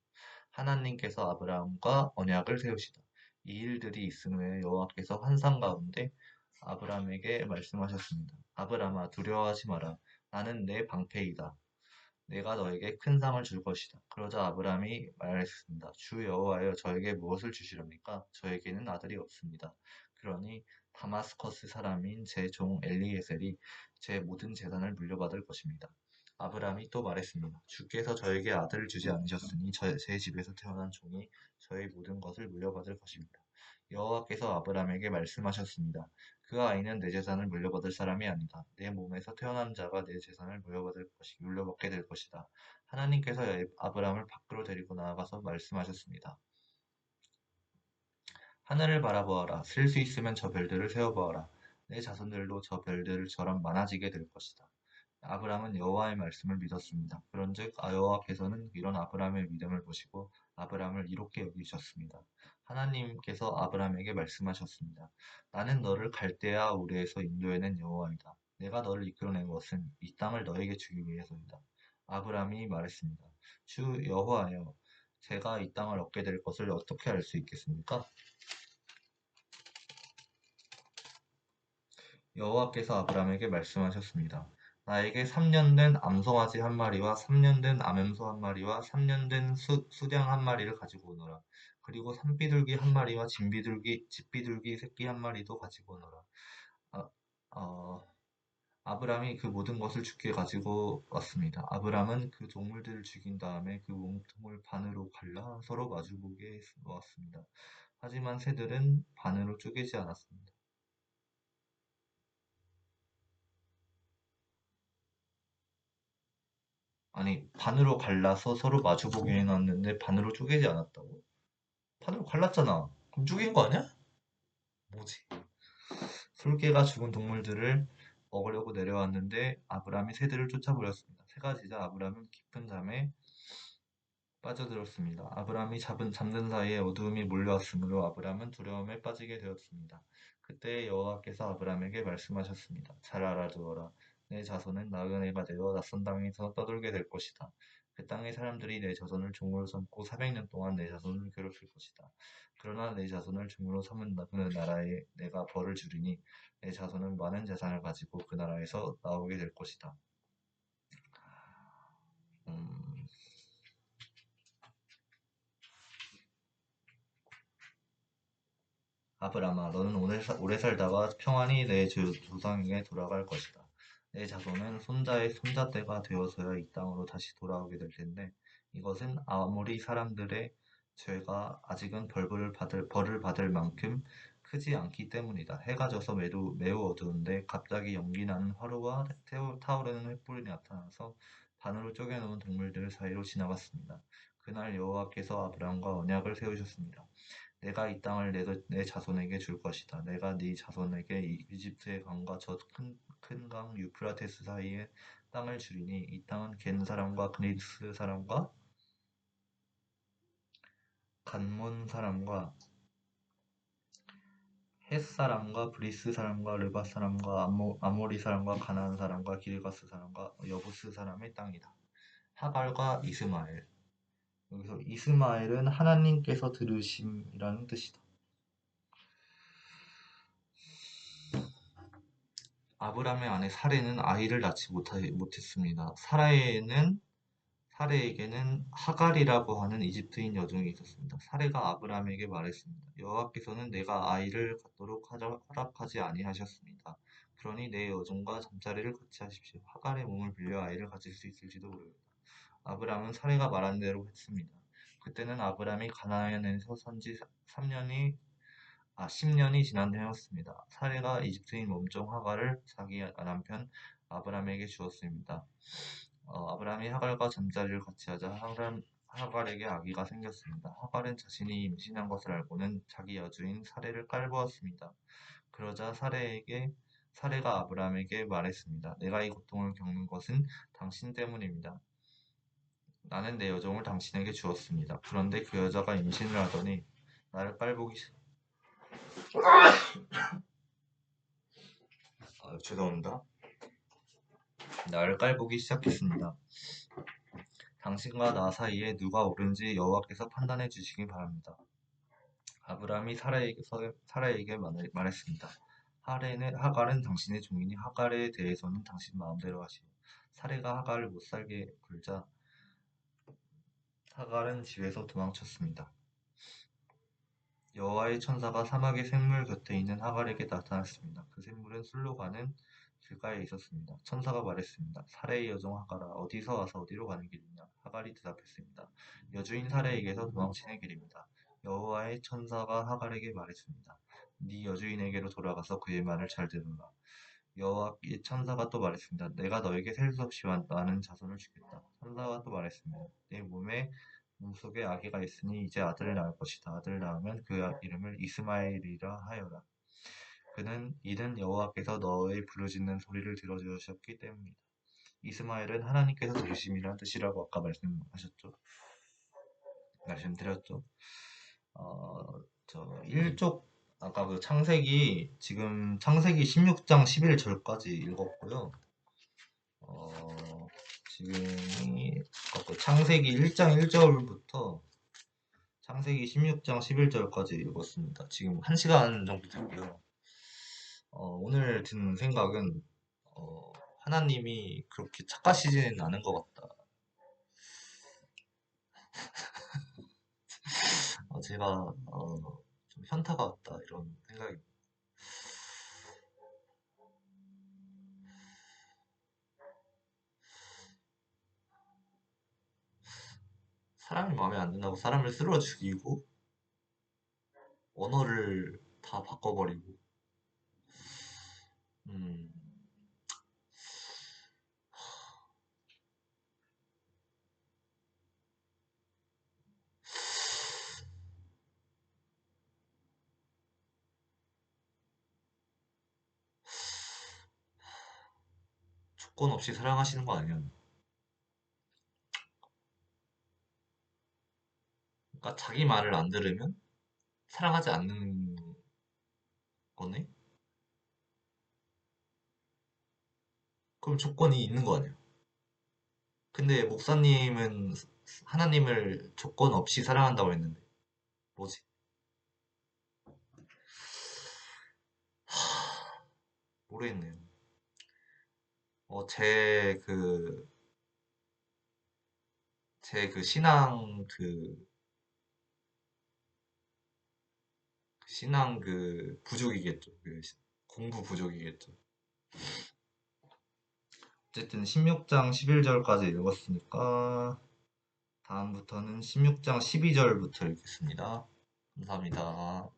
하나님께서 아브라함과 언약을 세우시다. 이 일들이 있은 후에 여호와께서 환상 가운데 아브라함에게 말씀하셨습니다. 아브라함아 두려워하지 마라. 나는 내 방패이다. 내가 너에게 큰 상을 줄 것이다. 그러자 아브라함이 말했습니다. 주 여호와여 저에게 무엇을 주시렵니까? 저에게는 아들이 없습니다. 그러니 다마스커스 사람인 제 종 엘리에셀이 제 모든 재산을 물려받을 것입니다. 아브라함이 또 말했습니다. 주께서 저에게 아들을 주지 않으셨으니 제 집에서 태어난 종이 저의 모든 것을 물려받을 것입니다. 여호와께서 아브라함에게 말씀하셨습니다. 그 아이는 내 재산을 물려받을 사람이 아니다. 내 몸에서 태어난 자가 내 재산을 물려받게 될 것이다. 하나님께서 아브라함을 밖으로 데리고 나아가서 말씀하셨습니다. 하늘을 바라보아라. 셀 수 있으면 저 별들을 세어보아라. 내 자손들도 저 별들처럼 많아지게 될 것이다. 아브라함은 여호와의 말씀을 믿었습니다. 그런즉 여호와께서는 이런 아브라함의 믿음을 보시고 아브라함을 이롭게 여기셨습니다. 하나님께서 아브라함에게 말씀하셨습니다. 나는 너를 갈대아 우르에서 인도해낸 여호와이다. 내가 너를 이끌어낸 것은 이 땅을 너에게 주기 위해서이다. 아브라함이 말했습니다. 주 여호와여, 제가 이 땅을 얻게 될 것을 어떻게 알 수 있겠습니까? 여호와께서 아브라함에게 말씀하셨습니다. 나에게 3년 된 암송아지 한 마리와 3년 된 암염소 한 마리와 3년 된 수량 한 마리를 가지고 오너라. 그리고 산비둘기 한 마리와 집비둘기 새끼 한 마리도 가지고 오너라. 아, 어, 아브람이 그 모든 것을 죽게 가지고 왔습니다. 아브람은 그 동물들을 죽인 다음에 그 몸통을 반으로 갈라 서로 마주보게 놓았습니다. 하지만 새들은 반으로 쪼개지 않았습니다. 아니, 반으로 갈라서 서로 마주보게 해놨는데 반으로 쪼개지 않았다고? 반으로 갈랐잖아. 그럼 쪼갠 거 아니야? 뭐지? 술개가 죽은 동물들을 먹으려고 내려왔는데 아브람이 새들을 쫓아버렸습니다. 새가 짖아 아브람은 깊은 잠에 빠져들었습니다. 아브람이 잠든 사이에 어두움이 몰려왔으므로 아브람은 두려움에 빠지게 되었습니다. 그때 여호와께서 아브람에게 말씀하셨습니다. 잘 알아두어라. 내 자손은 나그네가 되어 낯선 땅에서 떠돌게 될 것이다. 그 땅의 사람들이 내 자손을 종으로 삼고 400년 동안 내 자손을 괴롭힐 것이다. 그러나 내 자손을 종으로 삼은 그 나라에 내가 벌을 주리니 내 자손은 많은 재산을 가지고 그 나라에서 나오게 될 것이다. 음, 아브라함아, 너는 오래 살다가 평안히 내 조상에게 돌아갈 것이다. 내 자손은 손자의 손자때가 되어서야 이 땅으로 다시 돌아오게 될 텐데, 이것은 아모리 사람들의 죄가 아직은 벌을 받을 만큼 크지 않기 때문이다. 해가 져서 매우 어두운데 갑자기 연기나는 화로와 타오르는 횃불이 나타나서 반으로 쪼개놓은 동물들 사이로 지나갔습니다. 그날 여호와께서 아브라함과 언약을 세우셨습니다. 내가 이 땅을 내 자손에게 줄 것이다. 내가 네 자손에게 이집트의 강과 저 큰 강 유프라테스 사이의 땅을 주리니 이 땅은 겐 사람과 그리스 사람과 간몬 사람과 헷 사람과 브리스 사람과 르바 사람과 아모리 사람과 가나안 사람과 기르가스 사람과 여부스 사람의 땅이다. 하갈과 이스마엘. 여기서 이스마엘은 하나님께서 들으심이라는 뜻이다. 아브람의 아내 사레는 아이를 낳지 못했습니다. 사레에게는 하갈이라고 하는 이집트인 여종이 있었습니다. 사레가 아브람에게 말했습니다. 여호와께서는 내가 아이를 갖도록 허락하지 아니하셨습니다. 그러니 내 여종과 잠자리를 같이 하십시오. 하갈의 몸을 빌려 아이를 가질 수 있을지도 모릅니다. 아브람은 사레가 말한 대로 했습니다. 그때는 아브람이 가나안에서 산지 10년이 지난 해였습니다. 사레가 이집트인 몸종 하갈을 자기 남편 아브람에게 주었습니다. 아브람이 하갈과 잠자리를 같이 하자 하갈에게 아기가 생겼습니다. 하갈은 자신이 임신한 것을 알고는 자기 여주인 사레를 깔보았습니다. 그러자 사레가 아브람에게 말했습니다. 내가 이 고통을 겪는 것은 당신 때문입니다. 나는 내 여종을 당신에게 주었습니다. 그런데 그 여자가 임신을 하더니 나를 깔보기 죄송합니다. 나를 깔보기 시작했습니다. 당신과 나 사이에 누가 옳은지 여호와께서 판단해 주시기 바랍니다. 아브람이 사라에게 말했습니다. 하갈은 당신의 종이니 하갈에 대해서는 당신 마음대로 하시오. 사레가 하갈을 못 살게 굴자 하갈은 집에서 도망쳤습니다. 여호와의 천사가 사막의 샘물 곁에 있는 하갈에게 나타났습니다. 그 샘물은 술로 가는 길가에 있었습니다. 천사가 말했습니다. 사레의 여종 하갈아, 어디서 와서 어디로 가는 길이냐? 하갈이 대답했습니다. 여주인 사레에게서 도망치는 길입니다. 여호와의 천사가 하갈에게 말했습니다. 네 여주인에게로 돌아가서 그의 말을 잘 들으라. 여호와의 천사가 또 말했습니다. 내가 너에게 셀 수 없이 많은 자손을 주겠다. 천사가 또 말했습니다. 내 몸속에 아기가 있으니 이제 아들을 낳을 것이다. 아들을 낳으면 그 이름을 이스마엘이라 하여라. 이는 여호와께서 너의 부르짖는 소리를 들어주셨기 때문이다. 이스마엘은 하나님께서 들으심이란 뜻이라고 아까 말씀드렸죠. 저 1쪽 아까 그 지금 창세기 16장 11절까지 읽었고요. 지금 창세기 1장 1절부터 창세기 16장 11절까지 읽었습니다. 지금 1시간 정도 됐고요. 오늘 든 생각은 하나님이 그렇게 착하시지는 않은 것 같다. 제가 좀 현타가 왔다 이런 생각이. 사람이 마음에 안 든다고 사람을 쓸어 죽이고 언어를 다 바꿔버리고 음, 조건 없이 사랑하시는 거 아니야? 그러니까 자기 말을 안 들으면 사랑하지 않는 거네? 그럼 조건이 있는 거 아니야? 근데 목사님은 하나님을 조건 없이 사랑한다고 했는데 뭐지? 모르겠네요. 제 신앙 부족이겠죠. 공부 부족이겠죠. 어쨌든 16장 11절까지 읽었으니까 다음부터는 16장 12절부터 읽겠습니다. 감사합니다.